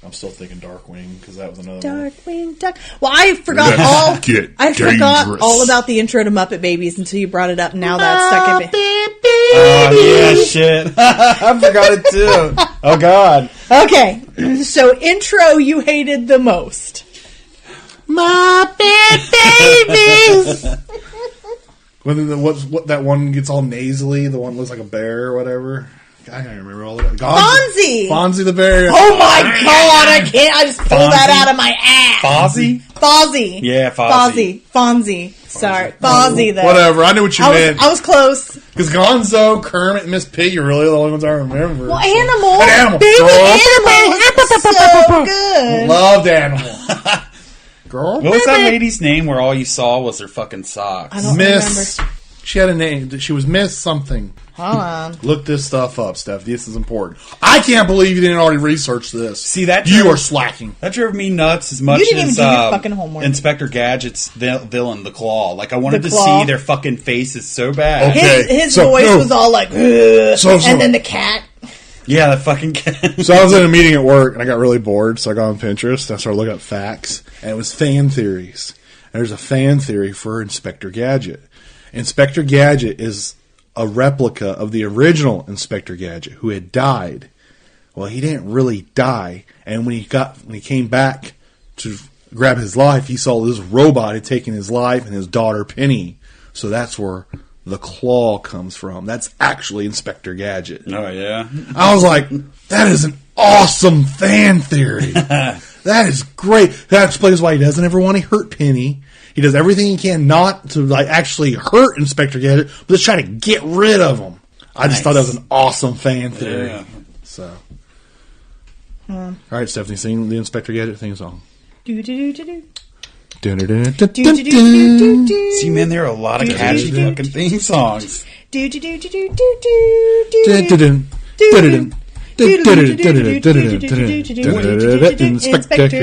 Speaker 2: I'm still thinking Darkwing, because that was another
Speaker 1: Darkwing Duck. Well, I forgot all about the intro to Muppet Babies until you brought it up. Now that's stuck in me.
Speaker 3: Oh, yeah, shit. I forgot it, too. Oh, God.
Speaker 1: Okay, so intro you hated the most. Muppet Babies!
Speaker 2: When what that one gets all nasally, the one looks like a bear or whatever. I can't remember all of that.
Speaker 1: Fonzie!
Speaker 2: Fonzie the bear.
Speaker 1: Oh my God, I can't. I just pulled that out of my ass. Fozzie.
Speaker 3: Yeah, Fozzie.
Speaker 1: Fonzie. Sorry. Fozzie, though.
Speaker 2: Whatever. I knew what you meant.
Speaker 1: I was close.
Speaker 2: Because Gonzo, Kermit, and Miss Piggy are really the only ones I remember.
Speaker 1: Well, Animal.
Speaker 2: An animal.
Speaker 1: Baby Animal. So good.
Speaker 2: Loved Animal. Girl.
Speaker 3: What was that lady's name where all you saw was her fucking socks?
Speaker 1: I don't
Speaker 2: Miss.
Speaker 1: remember.
Speaker 2: She had a name. She was Miss something.
Speaker 1: Hold on.
Speaker 2: Look this stuff up, Steph. This is important. I can't believe you didn't already research this.
Speaker 3: See, that
Speaker 2: you are slacking.
Speaker 3: That drove me nuts as much
Speaker 1: You didn't
Speaker 3: as
Speaker 1: even do your fucking homework.
Speaker 3: Inspector Gadget's villain, the Claw. Like, I wanted
Speaker 1: The
Speaker 3: to
Speaker 1: Claw.
Speaker 3: see their fucking faces so bad.
Speaker 2: Okay.
Speaker 1: His
Speaker 2: So,
Speaker 1: voice
Speaker 2: no.
Speaker 1: was all like,
Speaker 2: So.
Speaker 1: and then the cat.
Speaker 3: Yeah, that fucking kid.
Speaker 2: So I was in a meeting at work, and I got really bored, so I got on Pinterest, and I started looking up facts, and it was fan theories. And there's a fan theory for Inspector Gadget. Inspector Gadget is a replica of the original Inspector Gadget, who had died. Well, he didn't really die, and when he came back to grab his life, he saw this robot had taken his life and his daughter Penny. So that's where the claw comes from. That's actually Inspector Gadget.
Speaker 3: Oh, yeah?
Speaker 2: I was like, that is an awesome fan theory. That is great. That explains why he doesn't ever want to hurt Penny. He does everything he can not to like actually hurt Inspector Gadget, but just try to get rid of him. I just thought that was an awesome fan theory. Yeah. So, all right, Stephanie, sing the Inspector Gadget theme song.
Speaker 1: Do do do do do.
Speaker 3: See, man, there are a lot of catchy fucking theme songs.
Speaker 2: Inspector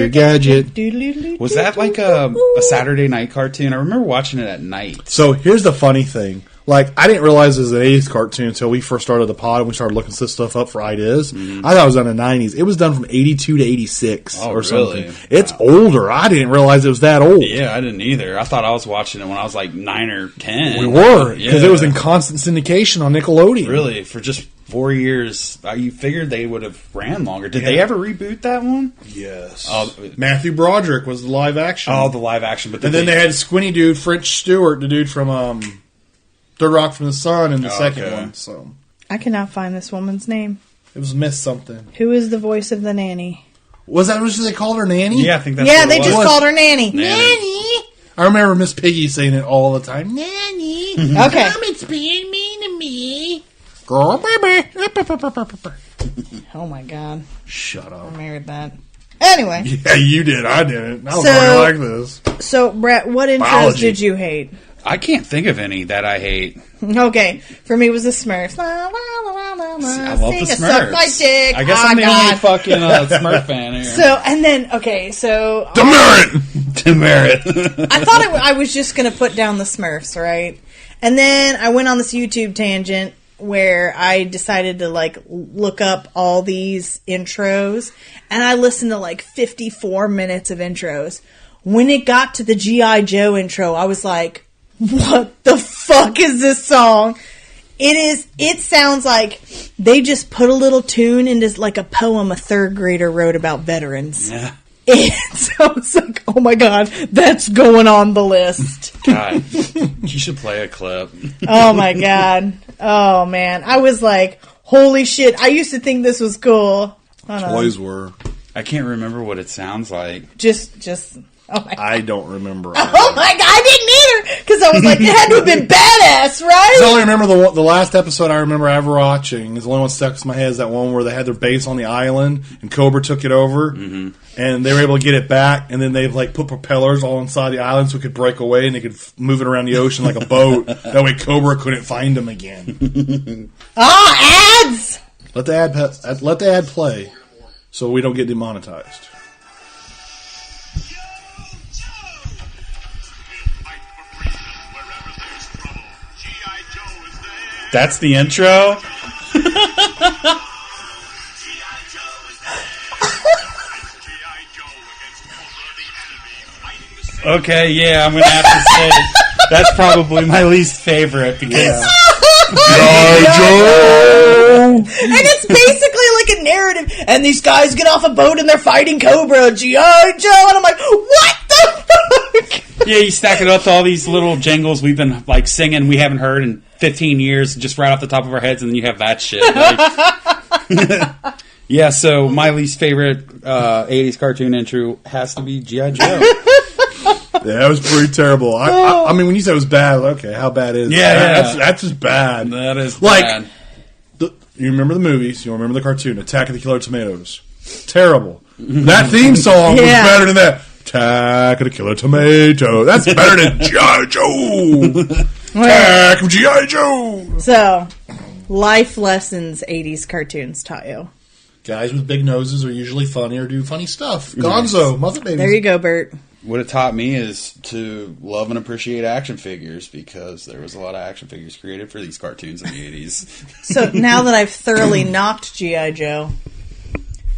Speaker 2: Gadget.
Speaker 3: Was that like a Saturday night cartoon? I remember watching it at night.
Speaker 2: So here's the funny thing. Like, I didn't realize it was an 80s cartoon until we first started the pod and we started looking this stuff up for ideas. Mm-hmm. I thought it was done in the 90s. It was done from 82 to 86 or something. Really? It's older. I didn't realize it was that old.
Speaker 3: Yeah, I didn't either. I thought I was watching it when I was like 9 or 10.
Speaker 2: We were, because it was in constant syndication on Nickelodeon.
Speaker 3: Really? For just 4 years. You figured they would have ran longer. Did they ever reboot that one?
Speaker 2: Yes. Matthew Broderick was the live action.
Speaker 3: Oh, the live action.
Speaker 2: But then they had Squinty Dude, French Stewart, the dude from Third Rock from the Sun, in the second one. So
Speaker 1: I cannot find this woman's name.
Speaker 2: It was Miss something.
Speaker 1: Who is the voice of the nanny?
Speaker 2: Was that what they called her, Nanny?
Speaker 3: Yeah, I think that's
Speaker 1: what they just called her Nanny.
Speaker 2: Nanny. I remember Miss Piggy saying it all the time. Nanny.
Speaker 1: Okay.
Speaker 2: Mom, it's being mean to me. Girl, baby.
Speaker 1: Oh my God.
Speaker 2: Shut up.
Speaker 1: I married that. Anyway.
Speaker 2: Yeah, you did. I didn't. I was already like this.
Speaker 1: So, Brett, what intros did you hate?
Speaker 3: I can't think of any that I hate.
Speaker 1: Okay. For me, it was the Smurfs.
Speaker 3: I love the Smurfs.
Speaker 1: My dick.
Speaker 3: I guess I'm the only fucking Smurf fan here.
Speaker 1: So, and then, okay, so...
Speaker 3: Demerit!
Speaker 1: I thought I was just going to put down the Smurfs, right? And then I went on this YouTube tangent where I decided to, like, look up all these intros. And I listened to, like, 54 minutes of intros. When it got to the G.I. Joe intro, I was like... What the fuck is this song? It sounds like they just put a little tune into like a poem a third grader wrote about veterans.
Speaker 3: Yeah.
Speaker 1: It sounds like, oh my God, that's going on the list.
Speaker 3: God, you should play a clip.
Speaker 1: Oh my God. Oh man. I was like, holy shit. I used to think this was cool.
Speaker 2: Toys were.
Speaker 3: I can't remember what it sounds like.
Speaker 1: Just. Oh
Speaker 2: I don't remember.
Speaker 1: Oh my God, I didn't either! Because I was like, it had to have been badass, right?
Speaker 2: I only remember the last episode I remember ever watching. Is the only one that stuck in my head is that one where they had their base on the island and Cobra took it over. Mm-hmm. And they were able to get it back, and then they like put propellers all inside the island so it could break away and they could move it around the ocean like a boat. That way Cobra couldn't find them again.
Speaker 1: Ads!
Speaker 2: Let the ad play so we don't get demonetized.
Speaker 3: That's the intro? Okay, yeah, I'm going to have to say that's probably my least favorite because...
Speaker 2: G.I. Joe!
Speaker 1: And it's basically like a narrative, and these guys get off a boat and they're fighting Cobra, G.I. Joe, and I'm like, what the fuck?
Speaker 3: Yeah, you stack it up to all these little jingles we've been like singing we haven't heard in 15 years, just right off the top of our heads, and then you have that shit. Like, yeah, so my least favorite 80s cartoon intro has to be G.I. Joe.
Speaker 2: Yeah, that was pretty terrible. I mean, when you said it was bad, okay, how bad is it?
Speaker 3: Yeah.
Speaker 2: That's just bad.
Speaker 3: That is
Speaker 2: like,
Speaker 3: bad.
Speaker 2: You remember the movies, you remember the cartoon, Attack of the Killer Tomatoes. Terrible. That theme song was better than that. Attack of the Killer Tomato. That's better than G.I. Joe. Attack of G.I. Joe.
Speaker 1: So, life lessons 80s cartoons taught you.
Speaker 2: Guys with big noses are usually funny or do funny stuff. Gonzo, Muppet Babies.
Speaker 1: There you go, Bert.
Speaker 3: what it taught me is to love and appreciate action figures, because there was a lot of action figures created for these cartoons in the 80s.
Speaker 1: So now that I've thoroughly knocked G.I. Joe,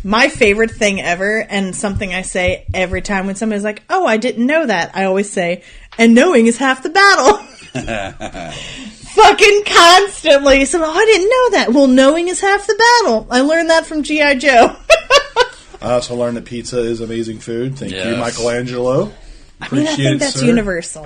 Speaker 1: my favorite thing ever, and something I say every time when somebody's like, oh, I didn't know that, I always say, and knowing is half the battle. Fucking constantly. So, I didn't know that. Well, knowing is half the battle. I learned that from G.I. Joe.
Speaker 2: I also learned that pizza is amazing food. Thank you, Michelangelo.
Speaker 1: I think that's universal.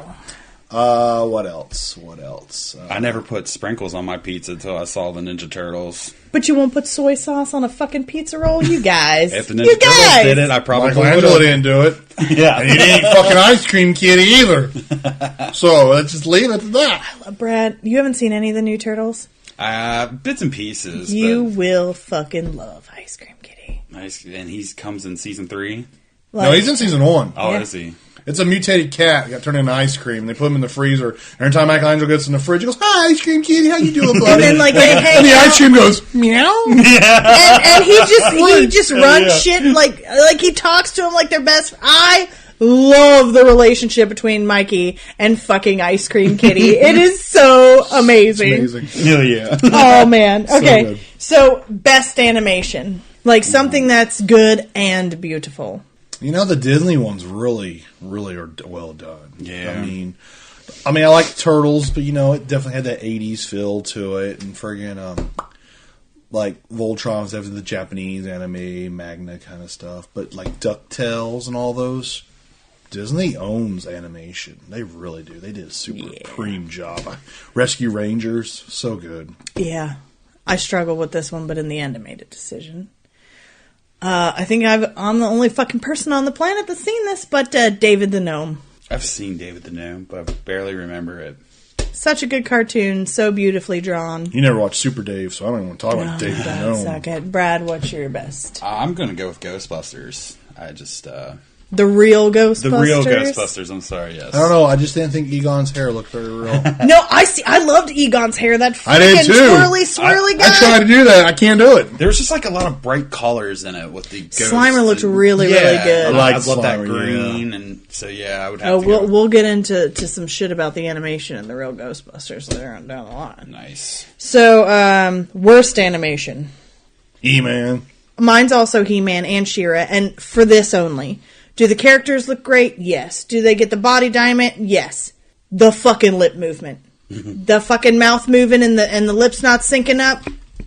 Speaker 2: What else?
Speaker 3: I never put sprinkles on my pizza until I saw the Ninja Turtles.
Speaker 1: But you won't put soy sauce on a fucking pizza roll? You guys.
Speaker 3: If the Ninja Turtles did it, I probably would have.
Speaker 2: Michelangelo didn't do it.
Speaker 3: Yeah.
Speaker 2: And he didn't eat fucking Ice Cream Kitty either. So, let's just leave it at that.
Speaker 1: Brad, you haven't seen any of the new Turtles?
Speaker 3: Bits and pieces.
Speaker 1: You will fucking love Ice Cream Kitty.
Speaker 3: And he comes in season 3?
Speaker 2: No, he's in season 1.
Speaker 3: Oh, is he?
Speaker 2: It's a mutated cat that got turned into ice cream. They put him in the freezer. Every time Michelangelo gets in the fridge, he goes, "Hi, Ice Cream Kitty, how you doing, buddy?"
Speaker 1: And then,
Speaker 2: and the ice cream goes, "Meow."
Speaker 1: Yeah. And he just runs shit like he talks to him like they're best. I love the relationship between Mikey and fucking Ice Cream Kitty. It is so amazing.
Speaker 2: It's amazing. Hell yeah.
Speaker 1: Oh man. Okay. So best animation, like something that's good and beautiful.
Speaker 2: You know, the Disney ones really are well done.
Speaker 3: Yeah.
Speaker 2: I mean, I like Turtles, but, it definitely had that 80s feel to it. And friggin', like, Voltron's after the Japanese anime, Magna kind of stuff. But, like, DuckTales and all those, Disney owns animation. They really do. They did a supreme job. Rescue Rangers, so good.
Speaker 1: Yeah. I struggled with this one, but in the end I made a decision. I think I'm the only fucking person on the planet that's seen this, but David the Gnome.
Speaker 3: I've seen David the Gnome, but I barely remember it.
Speaker 1: Such a good cartoon, so beautifully drawn.
Speaker 2: You never watched Super Dave, so I don't even want to talk about David the Gnome.
Speaker 1: Okay. Brad, what's your best?
Speaker 3: I'm going to go with Ghostbusters.
Speaker 1: The real Ghostbusters?
Speaker 3: The real Ghostbusters, I'm sorry, yes.
Speaker 2: I don't know, I just didn't think Egon's hair looked very real.
Speaker 1: No, I loved Egon's hair. That
Speaker 2: I did too.
Speaker 1: swirly guy.
Speaker 2: I tried to do that. I can't do it.
Speaker 3: There was just like a lot of bright colors in it with the ghosts.
Speaker 1: Slimer looked really good.
Speaker 3: I love that green, and so I would have to go.
Speaker 1: We'll get into some shit about the animation in the real Ghostbusters later on down the line.
Speaker 3: Nice.
Speaker 1: So, worst animation.
Speaker 2: He-Man.
Speaker 1: Mine's also He-Man and She-Ra, and for this only. Do the characters look great? Yes. Do they get the body diamond? Yes. The fucking lip movement. The fucking mouth moving and the lips not syncing up.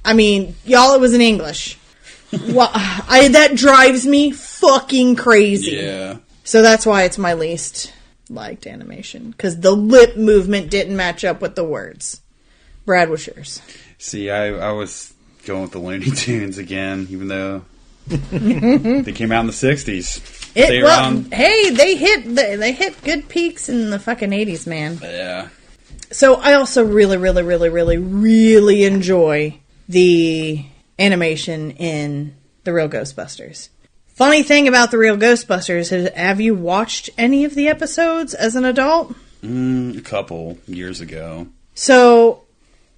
Speaker 1: I mean, y'all, it was in English. That drives me fucking crazy.
Speaker 3: Yeah.
Speaker 1: So that's why it's my least liked animation. Because the lip movement didn't match up with the words. Brad, what's yours?
Speaker 3: See, I was going with the Looney Tunes again, even though they came out in the 60s.
Speaker 1: Hey, they hit good peaks in the fucking 80s, man.
Speaker 3: Yeah.
Speaker 1: So I also really, really, really, really, really enjoy the animation in The Real Ghostbusters. Funny thing about The Real Ghostbusters is, have you watched any of the episodes as an adult?
Speaker 3: A couple years ago.
Speaker 1: So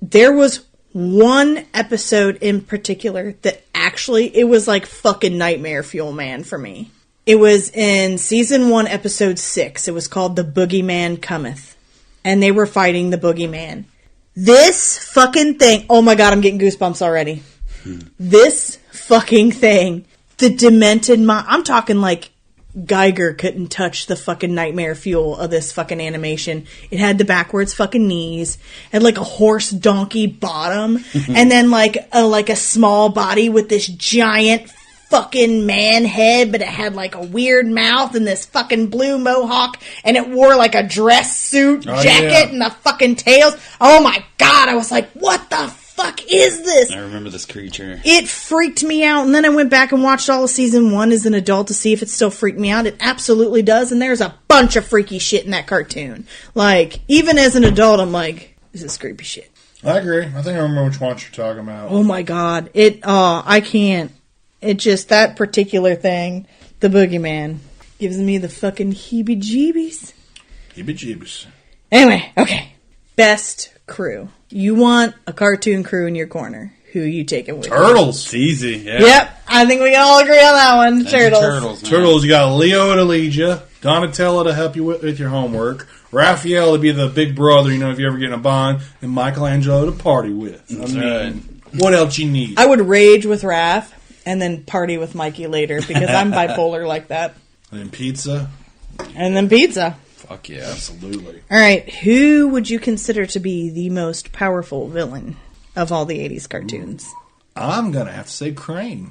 Speaker 1: there was one episode in particular that actually, it was like fucking nightmare fuel, man, for me. It was in season 1, episode 6. It was called The Boogeyman Cometh. And they were fighting the Boogeyman. This fucking thing, oh my god, I'm getting goosebumps already. This fucking thing, the demented mind, I'm talking like Geiger couldn't touch the fucking nightmare fuel of this fucking animation. It had the backwards fucking knees, had like a horse donkey bottom, and then like a small body with this giant fucking man head, but it had like a weird mouth and this fucking blue mohawk, and it wore like a dress suit jacket and the fucking tails. Oh my god, I was like, what the fuck is this?
Speaker 3: I remember this creature.
Speaker 1: It freaked me out, and then I went back and watched all of season 1 as an adult to see if it still freaked me out. It absolutely does, and there's a bunch of freaky shit in that cartoon. Like, even as an adult, I'm like, this is creepy shit.
Speaker 2: I agree. I think I remember which one you're talking about.
Speaker 1: Oh my god. I can't. It just, that particular thing, the Boogeyman, gives me the fucking heebie-jeebies.
Speaker 2: Heebie-jeebies.
Speaker 1: Anyway, okay. Best crew. You want a cartoon crew in your corner. Who you taking with you?
Speaker 2: Turtles.
Speaker 3: It's easy, yeah.
Speaker 1: Yep, I think we can all agree on that one. Turtles.
Speaker 3: Man.
Speaker 2: Turtles, you got Leo and Elijah. Donatello to help you with your homework. Raphael to be the big brother, if you ever get in a bind. And Michelangelo to party with. What else you need?
Speaker 1: I would rage with Raph and then party with Mikey later because I'm bipolar like that.
Speaker 2: And then pizza.
Speaker 1: And then pizza.
Speaker 3: Fuck yeah.
Speaker 2: Absolutely.
Speaker 1: All right. Who would you consider to be the most powerful villain of all the 80s cartoons?
Speaker 2: I'm going to have to say Krang.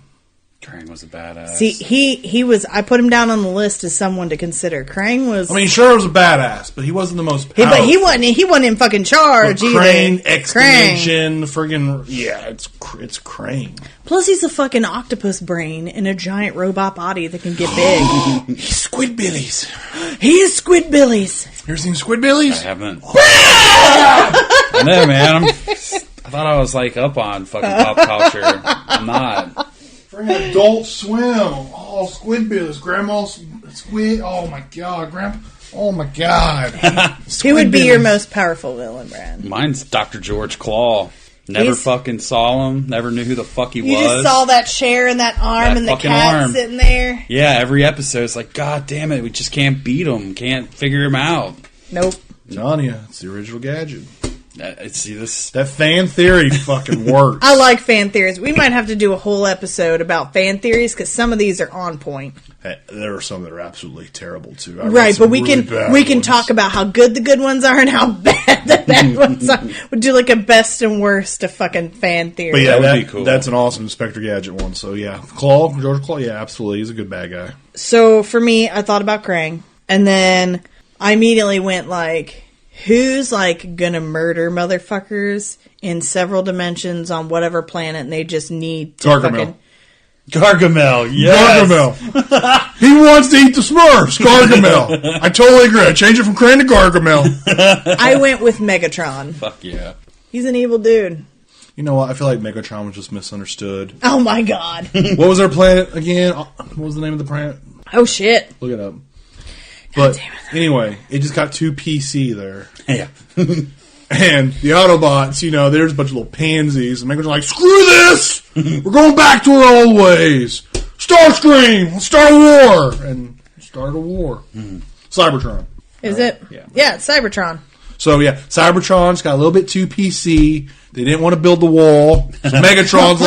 Speaker 3: Krang was a badass.
Speaker 1: See, he was... I put him down on the list as someone to consider. Krang was...
Speaker 2: sure he was a badass, but he wasn't the most powerful.
Speaker 1: But he wasn't in fucking charge
Speaker 2: but
Speaker 1: either.
Speaker 2: Krang, exclamation, friggin'... Yeah, it's Krang.
Speaker 1: Plus, he's a fucking octopus brain in a giant robot body that can get big.
Speaker 2: He's Squidbillies.
Speaker 1: He is Squidbillies.
Speaker 2: You ever seen Squidbillies?
Speaker 3: I haven't. I know, man. I thought I was up on fucking pop culture. I'm not.
Speaker 2: Friggin' Adult Swim. Oh, Squidbillies. Grandma's Squid. Oh my god, Grandpa. Oh my god.
Speaker 1: Who would be your most powerful villain, Brad?
Speaker 3: Mine's Dr. George Claw. Never fucking saw him. Never knew who the fuck he was.
Speaker 1: You just saw that chair and that arm and the cat sitting there.
Speaker 3: Yeah, every episode it's god damn it, we just can't beat him. Can't figure him out.
Speaker 1: Nope.
Speaker 2: Nanya, it's the original gadget.
Speaker 3: That
Speaker 2: fan theory fucking works.
Speaker 1: I like fan theories. We might have to do a whole episode about fan theories because some of these are on point.
Speaker 2: Hey, there are some that are absolutely terrible too.
Speaker 1: Right, but we can talk about how good the good ones are and how bad the bad ones are. We'll do a best and worst of fucking fan theory.
Speaker 2: But yeah,
Speaker 3: that would be cool.
Speaker 2: That's an awesome Inspector Gadget one. So yeah, George Claw, yeah, absolutely, he's a good bad guy.
Speaker 1: So for me, I thought about Krang, and then I immediately went who's gonna murder motherfuckers in several dimensions on whatever planet, and they just need to
Speaker 2: Gargamel.
Speaker 3: Gargamel, yes.
Speaker 2: Gargamel. He wants to eat the Smurfs. Gargamel. I totally agree. I changed it from Krang to Gargamel.
Speaker 1: I went with Megatron.
Speaker 3: Fuck yeah.
Speaker 1: He's an evil dude.
Speaker 2: You know what? I feel like Megatron was just misunderstood.
Speaker 1: Oh my god.
Speaker 2: What was our planet again? What was the name of the planet?
Speaker 1: Oh shit.
Speaker 2: Look it up. But anyway, it just got too PC there.
Speaker 3: Yeah.
Speaker 2: And the Autobots, there's a bunch of little pansies. And Megatron's like, screw this! We're going back to our old ways. Starscream! Let's start a war! And started a war. Mm-hmm. Cybertron.
Speaker 1: Is it?
Speaker 2: Yeah.
Speaker 1: Yeah, it's Cybertron.
Speaker 2: So yeah, Cybertron's got a little bit too PC. They didn't want to build the wall. So Megatron's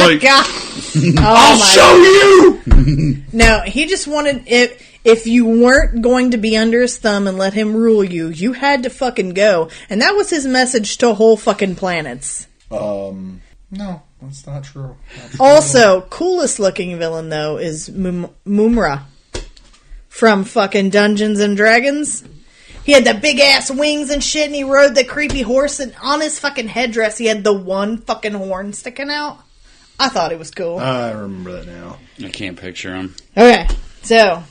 Speaker 2: I'll show you!
Speaker 1: No, he just wanted it. If you weren't going to be under his thumb and let him rule you, you had to fucking go. And that was his message to whole fucking planets.
Speaker 2: No, that's not true.
Speaker 1: Also, coolest looking villain, though, is Mumra from fucking Dungeons and Dragons. He had the big ass wings and shit, and he rode the creepy horse, and on his fucking headdress, he had the one fucking horn sticking out. I thought it was cool.
Speaker 2: I remember that now.
Speaker 3: I can't picture him.
Speaker 1: Okay, so...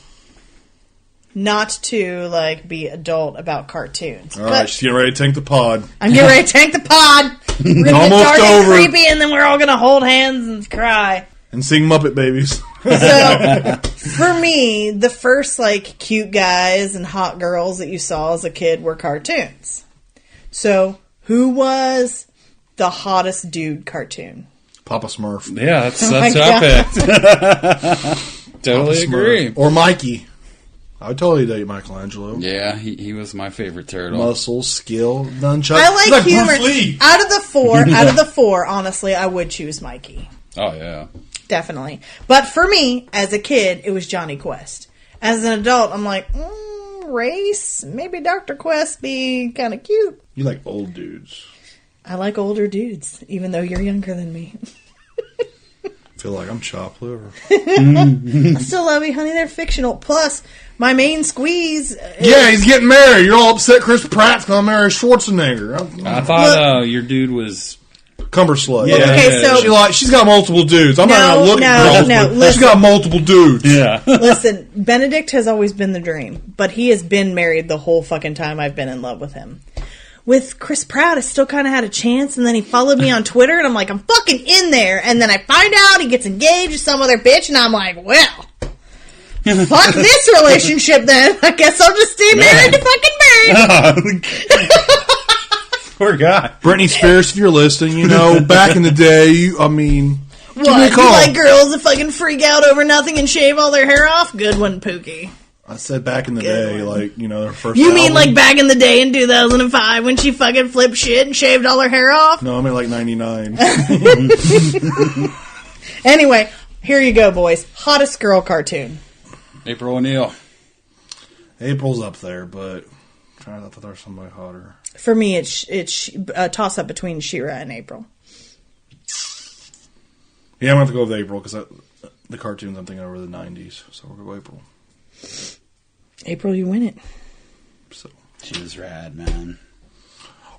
Speaker 1: Not to be adult about cartoons.
Speaker 2: All right, she's getting ready to tank the pod.
Speaker 1: I'm getting ready to tank the pod. We're gonna
Speaker 2: Almost
Speaker 1: get dark
Speaker 2: over.
Speaker 1: and creepy, and then we're all gonna hold hands and cry.
Speaker 2: And sing Muppet Babies.
Speaker 1: So, for me, the first cute guys and hot girls that you saw as a kid were cartoons. So, who was the hottest dude cartoon?
Speaker 2: Papa Smurf.
Speaker 3: Yeah, that's who I picked. Totally agree.
Speaker 2: Or Mikey. I would totally date Michelangelo.
Speaker 3: Yeah, he was my favorite turtle.
Speaker 2: Muscle, skill, nunchucks.
Speaker 1: I like humor.
Speaker 2: Bruce Lee.
Speaker 1: Out of the four, honestly, I would choose Mikey.
Speaker 3: Oh yeah,
Speaker 1: definitely. But for me, as a kid, it was Johnny Quest. As an adult, I'm like, race. Maybe Dr. Quest be kind of cute.
Speaker 2: You like old dudes.
Speaker 1: I like older dudes, even though you're younger than me.
Speaker 2: I feel like I'm chopped liver.
Speaker 1: I still love you, honey. They're fictional. Plus, my main squeeze.
Speaker 2: Yeah, he's getting married. You're all upset Chris Pratt's going to marry Schwarzenegger.
Speaker 3: I thought your dude was
Speaker 2: Cumberslut.
Speaker 1: Yeah. Okay, so
Speaker 2: she's got multiple dudes. I'm not going to look at girls, but she's got multiple dudes.
Speaker 3: Yeah.
Speaker 1: Listen, Benedict has always been the dream, but he has been married the whole fucking time I've been in love with him. With Chris Pratt, I still kind of had a chance, and then he followed me on Twitter, and I'm like, I'm fucking in there. And then I find out he gets engaged to some other bitch, and I'm like, well, fuck this relationship then. I guess I'll just stay married to fucking married.
Speaker 3: Poor guy.
Speaker 2: Britney Spears, if you're listening, back in the day,
Speaker 1: what? You like girls that fucking freak out over nothing and shave all their hair off? Good one, Pookie.
Speaker 2: I said back in the day, like, their first
Speaker 1: You
Speaker 2: album.
Speaker 1: mean like back in the day in 2005 when she fucking flipped shit and shaved all her hair off?
Speaker 2: No, I mean like 99.
Speaker 1: Anyway, here you go, boys. Hottest girl cartoon.
Speaker 3: April O'Neil.
Speaker 2: April's up there, but I'm trying to throw somebody hotter.
Speaker 1: For me, it's a toss-up between She-Ra and April.
Speaker 2: Yeah, I'm going to have to go with April because the cartoons I'm thinking over the 90s. So we'll go April.
Speaker 1: April, you win it.
Speaker 2: So
Speaker 3: She was rad, man.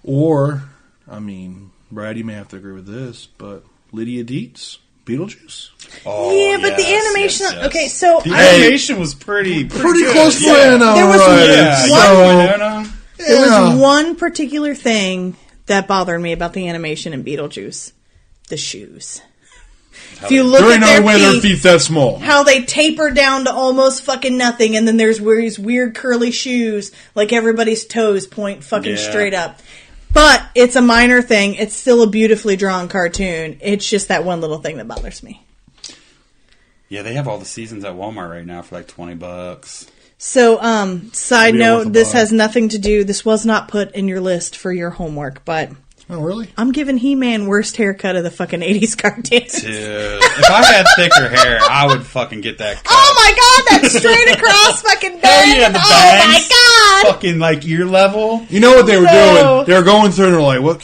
Speaker 2: Or, Brad, you may have to agree with this, but Lydia Dietz, Beetlejuice.
Speaker 3: Oh,
Speaker 1: yeah, but the animation...
Speaker 3: yes.
Speaker 1: Okay, so...
Speaker 3: The animation was pretty
Speaker 2: close to
Speaker 3: yeah.
Speaker 2: Winona.
Speaker 1: There was
Speaker 2: Right.
Speaker 1: There was one particular thing that bothered me about the animation in Beetlejuice. The shoes. If you look
Speaker 2: There
Speaker 1: at
Speaker 2: ain't
Speaker 1: their
Speaker 2: no way their
Speaker 1: feet,
Speaker 2: feet that small.
Speaker 1: how they taper down to almost fucking nothing, and then there's these weird curly shoes, like everybody's toes point fucking straight up. But it's a minor thing. It's still a beautifully drawn cartoon. It's just that one little thing that bothers me.
Speaker 3: Yeah, they have all the seasons at Walmart right now for like $20.
Speaker 1: So, side
Speaker 2: Maybe
Speaker 1: note, this
Speaker 2: buy.
Speaker 1: has nothing to do, this was not put in your list for your homework, but
Speaker 2: Oh, really?
Speaker 1: I'm giving He-Man worst haircut of the fucking 80s cartoons.
Speaker 3: Dude, if I had thicker hair, I would fucking get that cut.
Speaker 1: Oh my god, that's straight across fucking bang!
Speaker 3: Hell yeah, the
Speaker 1: Oh
Speaker 3: bangs.
Speaker 1: my god!
Speaker 3: Fucking like ear level.
Speaker 2: You know what they were
Speaker 1: No.
Speaker 2: doing? They were going through and they're like, what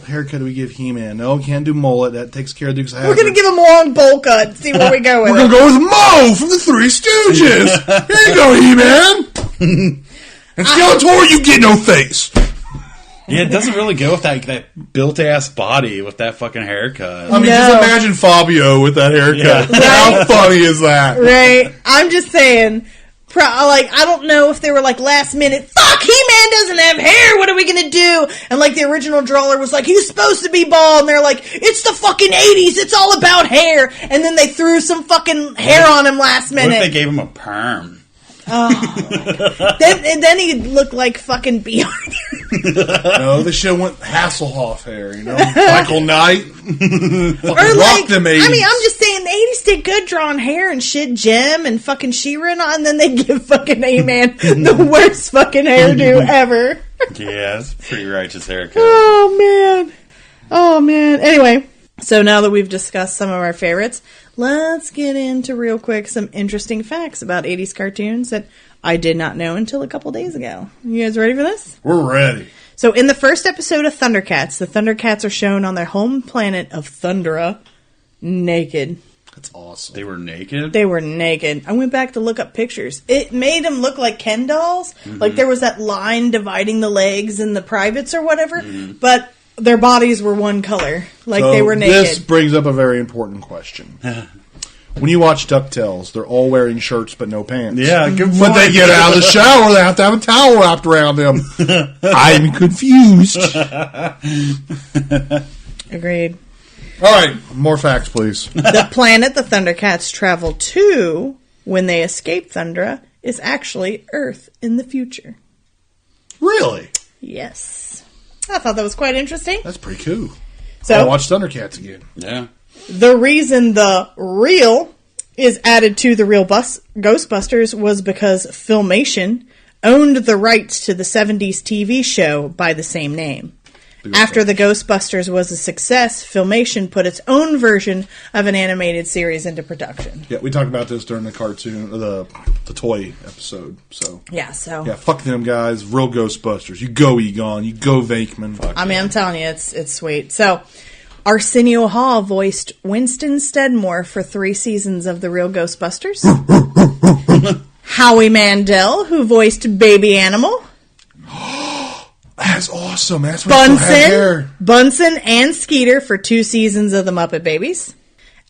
Speaker 2: haircut do we give He-Man? No, we can't do mullet. That takes care of Dukes of Hazzard.
Speaker 1: We're gonna give him a long bowl cut, see where we go with
Speaker 2: We're going
Speaker 1: it.
Speaker 2: to go with Mo from the Three Stooges. Here you go, He-Man. And Skeletor, you get no face.
Speaker 3: Yeah, it doesn't really go with that built-ass body with that fucking haircut.
Speaker 2: I mean,
Speaker 1: No.
Speaker 2: just imagine Fabio with that haircut.
Speaker 3: Yeah.
Speaker 2: How funny is that?
Speaker 1: Right? I'm just saying, I don't know if they were like last minute, fuck, He-Man doesn't have hair, what are we gonna do? And like the original drawer was like, he's supposed to be bald, and they're like, it's the fucking 80s, it's all about hair. And then they threw some fucking hair on him last
Speaker 3: What if
Speaker 1: minute.
Speaker 3: they gave him a perm?
Speaker 1: Then he'd look like fucking Bjorn.
Speaker 2: No, they should have went Hasselhoff hair, Michael Knight. Fucking
Speaker 1: Or
Speaker 2: rock
Speaker 1: like,
Speaker 2: them 80s.
Speaker 1: I mean, I'm just saying, the 80s did good drawing hair and shit, Jem and fucking She-Ra and all, and then they give fucking A-Man the worst fucking hairdo ever.
Speaker 3: Yeah, it's a pretty righteous haircut.
Speaker 1: Oh, man. Anyway, so now that we've discussed some of our favorites, let's get into real quick some interesting facts about 80s cartoons that I did not know until a couple days ago. You guys ready for this?
Speaker 2: We're ready.
Speaker 1: So in the first episode of Thundercats, the Thundercats are shown on their home planet of Thundra, naked.
Speaker 2: That's awesome.
Speaker 3: They were naked?
Speaker 1: They were naked. I went back to look up pictures. It made them look like Ken dolls. Mm-hmm. Like there was that line dividing the legs and the privates or whatever, but their bodies were one color. Like they were naked.
Speaker 2: This brings up a very important question. When you watch DuckTales, they're all wearing shirts but no pants.
Speaker 3: Yeah, good point.
Speaker 2: But they get out of the shower, they have to have a towel wrapped around them. I'm confused.
Speaker 1: Agreed.
Speaker 2: All right, more facts, please.
Speaker 1: The planet the Thundercats travel to when they escape Thundra is actually Earth in the future.
Speaker 2: Really?
Speaker 1: Yes. I thought that was quite interesting.
Speaker 2: That's pretty cool.
Speaker 1: So
Speaker 2: I'll watch Thundercats again.
Speaker 3: Yeah.
Speaker 1: the reason the real is added to the real Ghostbusters was because Filmation owned the rights to the 70s TV show by the same name. After the Ghostbusters was a success, Filmation put its own version of an animated series into production.
Speaker 2: Yeah, we talked about this during the cartoon, the toy episode. So
Speaker 1: yeah,
Speaker 2: fuck them guys. Real Ghostbusters. You go Egon. You go Vakeman.
Speaker 1: I mean, I'm telling you, it's sweet. So Arsenio Hall voiced Winston Steadmore for 3 seasons of the Real Ghostbusters. Howie Mandel, who voiced Baby Animal.
Speaker 2: That's awesome. That's what
Speaker 1: Bunsen and Skeeter for 2 seasons of the Muppet Babies.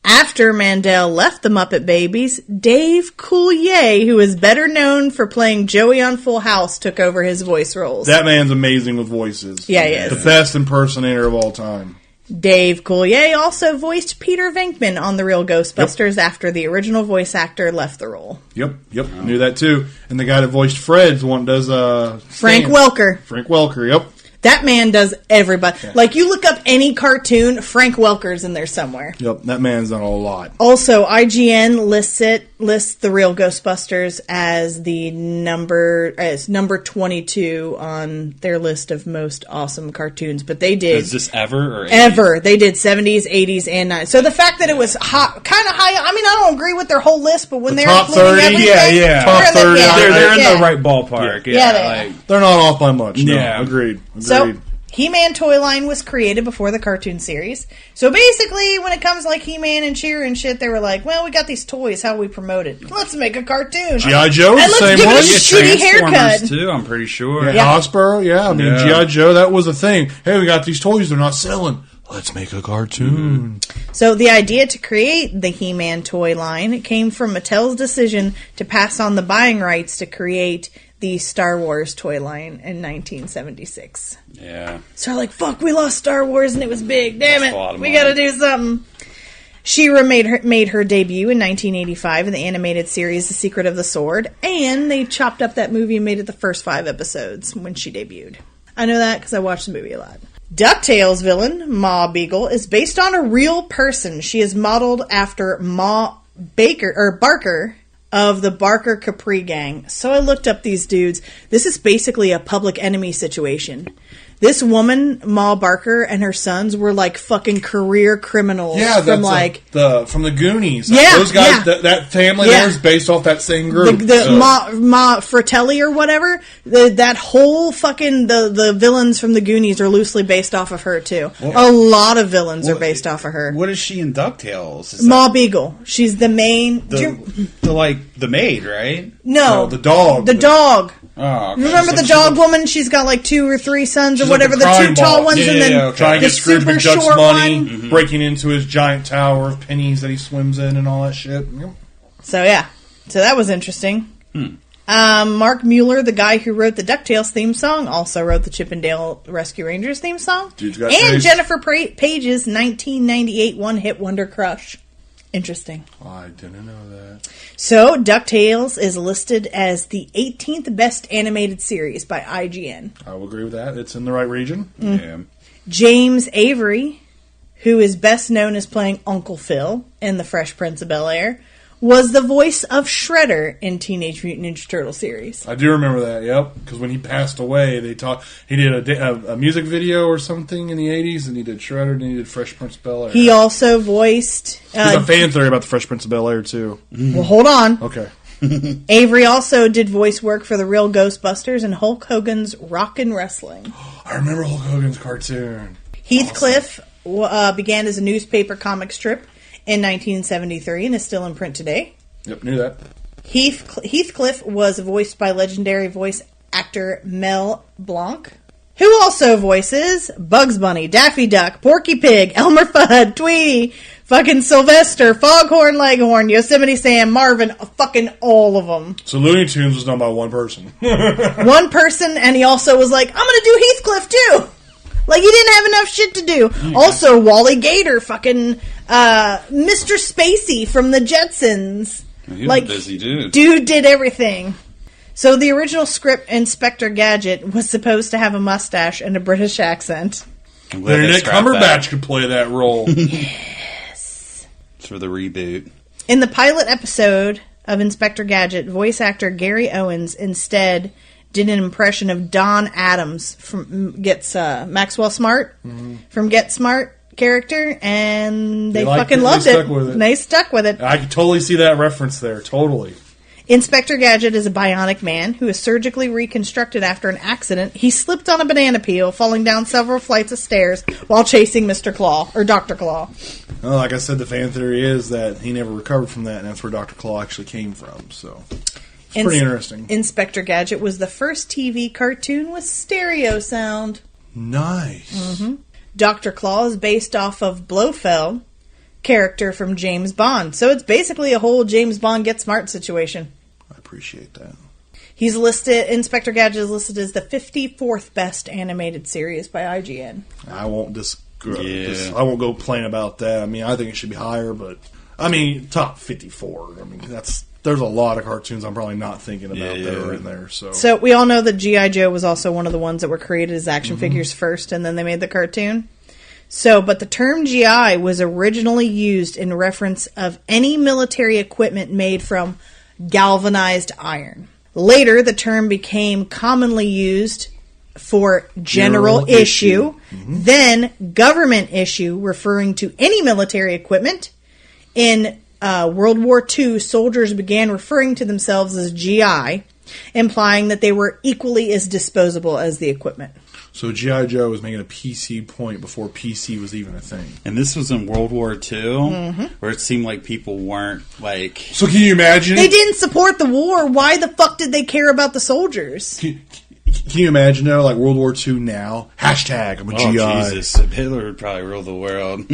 Speaker 1: After Mandel left the Muppet Babies, Dave Coulier, who is better known for playing Joey on Full House, took over his voice roles.
Speaker 2: That man's amazing with voices.
Speaker 1: Yeah, he is.
Speaker 2: The best impersonator of all time.
Speaker 1: Dave Coulier also voiced Peter Venkman on The Real Ghostbusters after the original voice actor left the role.
Speaker 2: Yep. Knew that too. And the guy that voiced Fred's one does
Speaker 1: Frank Welker.
Speaker 2: Frank Welker, yep.
Speaker 1: That man does everybody. Yeah. Like, you look up any cartoon, Frank Welker's in there somewhere.
Speaker 2: Yep, that man's done a lot.
Speaker 1: Also, IGN lists it lists the Real Ghostbusters as number 22 on their list of most awesome cartoons. But they did...
Speaker 3: Is this ever? Or
Speaker 1: ever. They did 70s, 80s, and 90s. So the fact that it was kind of high... I mean, I don't agree with their whole list, but when they're
Speaker 2: top
Speaker 1: including
Speaker 2: 30,
Speaker 1: everything...
Speaker 3: yeah.
Speaker 2: Top 30.
Speaker 3: They're in the right ballpark.
Speaker 1: Yeah,
Speaker 2: they're not off by much. No.
Speaker 3: Yeah.
Speaker 2: Agreed.
Speaker 1: So... He-Man toy line was created before the cartoon series. So basically, when it comes to like He-Man and Cheer and shit, they were like, well, we got these toys, how do we promote it? Let's make a cartoon.
Speaker 2: G.I. Joe,
Speaker 1: and
Speaker 2: the
Speaker 1: let's
Speaker 2: same
Speaker 1: give
Speaker 2: one.
Speaker 1: it a shitty haircut.
Speaker 3: Too, I'm pretty sure.
Speaker 2: Yeah. Hospital, yeah. I mean,
Speaker 3: Yeah.
Speaker 2: G.I. Joe, that was a thing. Hey, we got these toys, they're not selling. Let's make a cartoon.
Speaker 1: So the idea to create the He-Man toy line came from Mattel's decision to pass on the buying rights to create the Star Wars toy line in 1976.
Speaker 3: Yeah.
Speaker 1: So like, fuck, we lost Star Wars and it was big. Damn
Speaker 3: That's a
Speaker 1: it.
Speaker 3: lot of
Speaker 1: We
Speaker 3: money.
Speaker 1: gotta do something. She-Ra made her debut in 1985 in the animated series The Secret of the Sword, and they chopped up that movie and made it the first 5 episodes when she debuted. I know that because I watched the movie a lot. DuckTales villain, Ma Beagle, is based on a real person. She is modeled after Ma Barker of the Barker Capri Gang. So I looked up these dudes. This is basically a Public Enemy situation. This woman, Ma Barker, and her sons were like fucking career criminals.
Speaker 2: Yeah,
Speaker 1: from
Speaker 2: that's from the Goonies.
Speaker 1: Yeah,
Speaker 2: those guys.
Speaker 1: yeah.
Speaker 2: That family there is based off that same group.
Speaker 1: Ma Fratelli or whatever. That whole fucking the villains from the Goonies are loosely based off of her too. A lot of villains are based off of her.
Speaker 3: What is she in DuckTales?
Speaker 1: Ma Beagle. She's the main.
Speaker 3: The maid, right?
Speaker 1: No,
Speaker 2: the dog.
Speaker 1: The dog.
Speaker 3: Oh, okay.
Speaker 1: Remember the dog woman? She's got like 2 or 3 sons or whatever.
Speaker 2: Like
Speaker 1: the 2 tall ones, and then
Speaker 2: trying to
Speaker 1: the
Speaker 2: get Scrooge
Speaker 1: super
Speaker 2: McDuck's
Speaker 1: short
Speaker 2: money,
Speaker 1: one.
Speaker 2: breaking into his giant tower of pennies that he swims in, and all that shit. Yep.
Speaker 1: So yeah, so that was interesting. Mark Mueller, the guy who wrote the DuckTales theme song, also wrote the Chip and Dale Rescue Rangers theme song,
Speaker 2: Dude's got
Speaker 1: and
Speaker 2: taste.
Speaker 1: Jennifer Page's 1998 one-hit wonder Crush. Interesting.
Speaker 2: I didn't know that.
Speaker 1: So, DuckTales is listed as the 18th best animated series by IGN.
Speaker 2: I will agree with that. It's in the right region.
Speaker 3: Yeah.
Speaker 1: James Avery, who is best known as playing Uncle Phil in The Fresh Prince of Bel-Air, was the voice of Shredder in Teenage Mutant Ninja Turtle series.
Speaker 2: I do remember that, yep. Because when he passed away, he did a music video or something in the 80s, and he did Shredder, and he did Fresh Prince of Bel-Air.
Speaker 1: He also voiced...
Speaker 2: There's a fan theory about the Fresh Prince of Bel-Air, too.
Speaker 1: Well, hold on.
Speaker 2: Okay.
Speaker 1: Avery also did voice work for the Real Ghostbusters and Hulk Hogan's Rockin' Wrestling.
Speaker 2: I remember Hulk Hogan's cartoon.
Speaker 1: Heathcliff began as a newspaper comic strip in 1973 and is still in print today.
Speaker 2: Yep, knew that.
Speaker 1: Heathcliff was voiced by legendary voice actor Mel Blanc, who also voices Bugs Bunny, Daffy Duck, Porky Pig, Elmer Fudd, Tweety, fucking Sylvester, Foghorn Leghorn, Yosemite Sam, Marvin, fucking all of them.
Speaker 2: So Looney Tunes was done by one person.
Speaker 1: One person, and he also was like, I'm gonna do Heathcliff too! Like, he didn't have enough shit to do. Also, Wally Gator, fucking Mr. Spacey from the Jetsons.
Speaker 3: He was
Speaker 1: like,
Speaker 3: a busy dude.
Speaker 1: Dude did everything. So the original script, Inspector Gadget, was supposed to have a mustache and a British accent.
Speaker 2: Benedict Cumberbatch could play that role.
Speaker 1: Yes.
Speaker 3: It's for the reboot.
Speaker 1: In the pilot episode of Inspector Gadget, voice actor Gary Owens instead did an impression of Don Adams from Maxwell Smart from Get Smart character, and they fucking loved it. They stuck with it.
Speaker 2: I can totally see that reference there. Totally.
Speaker 1: Inspector Gadget is a bionic man who is surgically reconstructed after an accident. He slipped on a banana peel, falling down several flights of stairs while chasing Mr. Claw, or Dr. Claw.
Speaker 2: Well, like I said, the fan theory is that he never recovered from that, and that's where Dr. Claw actually came from. So it's pretty interesting.
Speaker 1: Inspector Gadget was the first TV cartoon with stereo sound.
Speaker 2: Nice.
Speaker 1: Dr. Claw is based off of Blofeld, character from James Bond. So it's basically a whole James Bond Get Smart situation.
Speaker 2: I appreciate that.
Speaker 1: He's listed, Inspector Gadget is listed as the 54th best animated series by IGN.
Speaker 2: I won't I won't go plain about that. I mean, I think it should be higher, but I mean, top 54. I mean, there's a lot of cartoons I'm probably not thinking about that are in there. So
Speaker 1: we all know that G.I. Joe was also one of the ones that were created as action figures first, and then they made the cartoon. So, but the term GI was originally used in reference of any military equipment made from galvanized iron. Later, the term became commonly used for general issue, then government issue, referring to any military equipment. In World War II, soldiers began referring to themselves as GI, implying that they were equally as disposable as the equipment.
Speaker 2: So G.I. Joe was making a PC point before PC was even a thing.
Speaker 3: And this was in World War II, where it seemed like people weren't, like...
Speaker 2: So can you imagine?
Speaker 1: They didn't support the war. Why the fuck did they care about the soldiers?
Speaker 2: Can you imagine, though, like World War II now? Hashtag, I'm a GI.
Speaker 3: Jesus. Hitler would probably rule the world.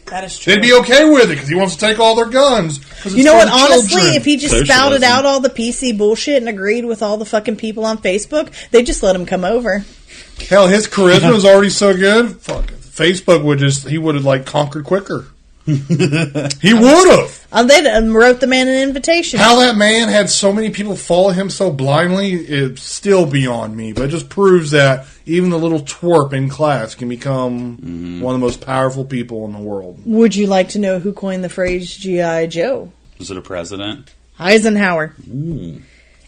Speaker 1: That is true.
Speaker 2: They'd be okay with it because he wants to take all their guns.
Speaker 1: You know what, honestly, if he just spouted out all the PC bullshit and agreed with all the fucking people on Facebook, they'd just let him come over.
Speaker 2: Hell, his charisma is already so good. Fuck it. Facebook he would have, like, conquered quicker. He would have.
Speaker 1: They wrote the man an invitation.
Speaker 2: How that man had so many people follow him so blindly is still beyond me. But it just proves that even the little twerp in class can become one of the most powerful people in the world.
Speaker 1: Would you like to know who coined the phrase G.I. Joe?
Speaker 3: Was it a president?
Speaker 1: Eisenhower.
Speaker 3: Ooh.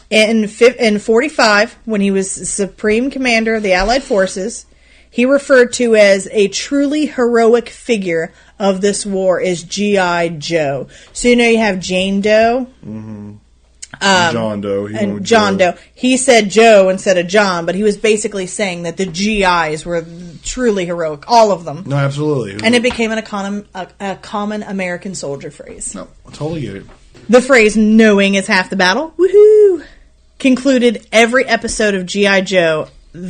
Speaker 1: In 1945, when he was Supreme Commander of the Allied Forces, he referred to as a truly heroic figure of this war is G.I. Joe. So you have Jane Doe.
Speaker 2: John Doe.
Speaker 1: And John Doe. He said Joe instead of John, but he was basically saying that the GIs were truly heroic. All of them.
Speaker 2: No, absolutely.
Speaker 1: And it became a common American soldier phrase.
Speaker 2: No, I totally get it.
Speaker 1: The phrase, knowing is half the battle, woohoo, concluded every episode of G.I. Joe,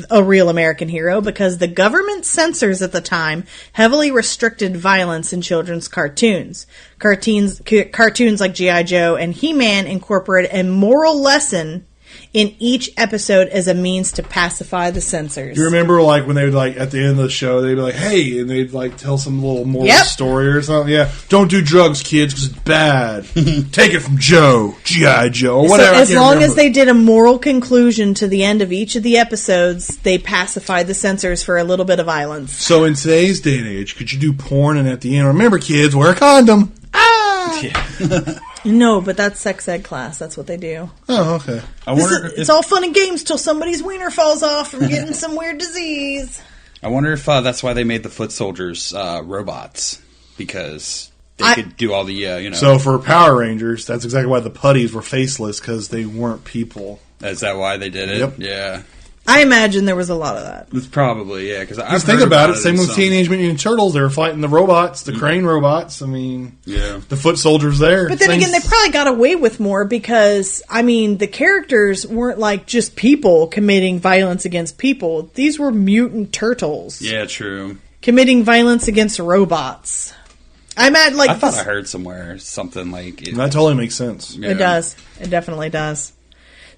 Speaker 1: a real American hero, because the government censors at the time heavily restricted violence in children's cartoons. Cartoons like G.I. Joe and He-Man incorporated a moral lesson in each episode as a means to pacify the censors.
Speaker 2: You remember, like, when they would, like, at the end of the show, they'd be like, hey, and they'd, like, tell some little moral story or something. Yeah, don't do drugs, kids, because it's bad. Take it from Joe, G.I. Joe, or whatever.
Speaker 1: So as long as they did a moral conclusion to the end of each of the episodes, they pacified the censors for a little bit of violence.
Speaker 2: So in today's day and age, could you do porn and at the end, remember, kids, wear a condom? Ah!
Speaker 3: Yeah.
Speaker 1: No, but that's sex ed class. That's what they do.
Speaker 2: Oh, okay.
Speaker 1: It's all fun and games till somebody's wiener falls off from getting some weird disease.
Speaker 3: I wonder if that's why they made the foot soldiers robots, because they could do all the,
Speaker 2: So for Power Rangers, that's exactly why the putties were faceless, because they weren't people.
Speaker 3: Is that why they did it?
Speaker 2: Yep.
Speaker 3: Yeah.
Speaker 1: I imagine there was a lot of that.
Speaker 3: It's probably, yeah. Because
Speaker 2: think about it. Same with Teenage Mutant Ninja Turtles. They were fighting the robots, the crane robots. I mean, the foot soldiers there.
Speaker 1: But then again, they probably got away with more because, I mean, the characters weren't like just people committing violence against people. These were mutant turtles.
Speaker 3: Yeah, true.
Speaker 1: Committing violence against robots. I thought
Speaker 3: I heard somewhere something like...
Speaker 2: That totally makes sense.
Speaker 1: Yeah. It does. It definitely does.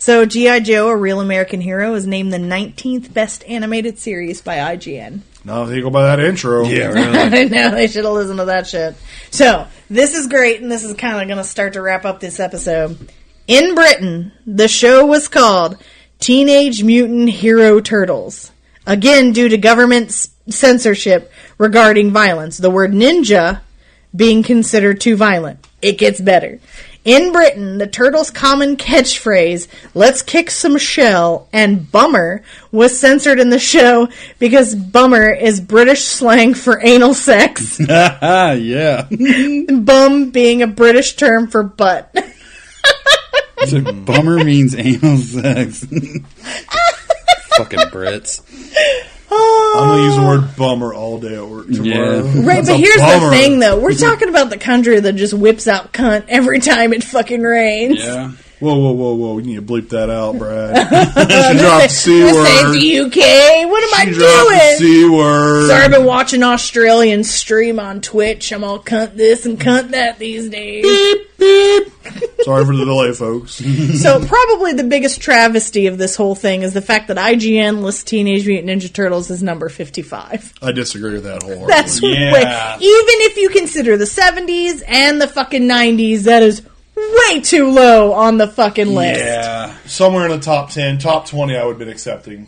Speaker 1: So, G.I. Joe, A Real American Hero, is named the 19th best animated series by IGN.
Speaker 2: No, they go by that intro.
Speaker 3: Yeah, really.
Speaker 1: I know, they should have listened to that shit. So, this is great, and this is kind of going to start to wrap up this episode. In Britain, the show was called Teenage Mutant Hero Turtles. Again, due to government censorship regarding violence. The word ninja being considered too violent. It gets better. In Britain, the Turtles' common catchphrase, let's kick some shell, and bummer, was censored in the show because bummer is British slang for anal sex.
Speaker 3: Yeah.
Speaker 1: Bum being a British term for butt.
Speaker 3: So bummer means anal sex. Fucking Brits.
Speaker 2: I'm going to use the word bummer all day at work tomorrow.
Speaker 3: Yeah.
Speaker 1: Right, but here's the thing, though. We're talking about the country that just whips out cunt every time it fucking rains.
Speaker 3: Yeah.
Speaker 2: Whoa. You need to bleep that out, Brad. She dropped the C word.
Speaker 1: This ain't the UK. What am I
Speaker 2: dropped the C word.
Speaker 1: Sorry, I've been watching Australians stream on Twitch. I'm all cunt this and cunt that these days.
Speaker 2: Beep, beep. Sorry for the delay, folks.
Speaker 1: So probably the biggest travesty of this whole thing is the fact that IGN lists Teenage Mutant Ninja Turtles as number 55.
Speaker 2: I disagree with that wholeheartedly.
Speaker 1: That's way, even if you consider the 70s and the fucking 90s, that is way too low on the fucking list.
Speaker 3: Yeah.
Speaker 2: Somewhere in the top 10, top 20 I would have been accepting.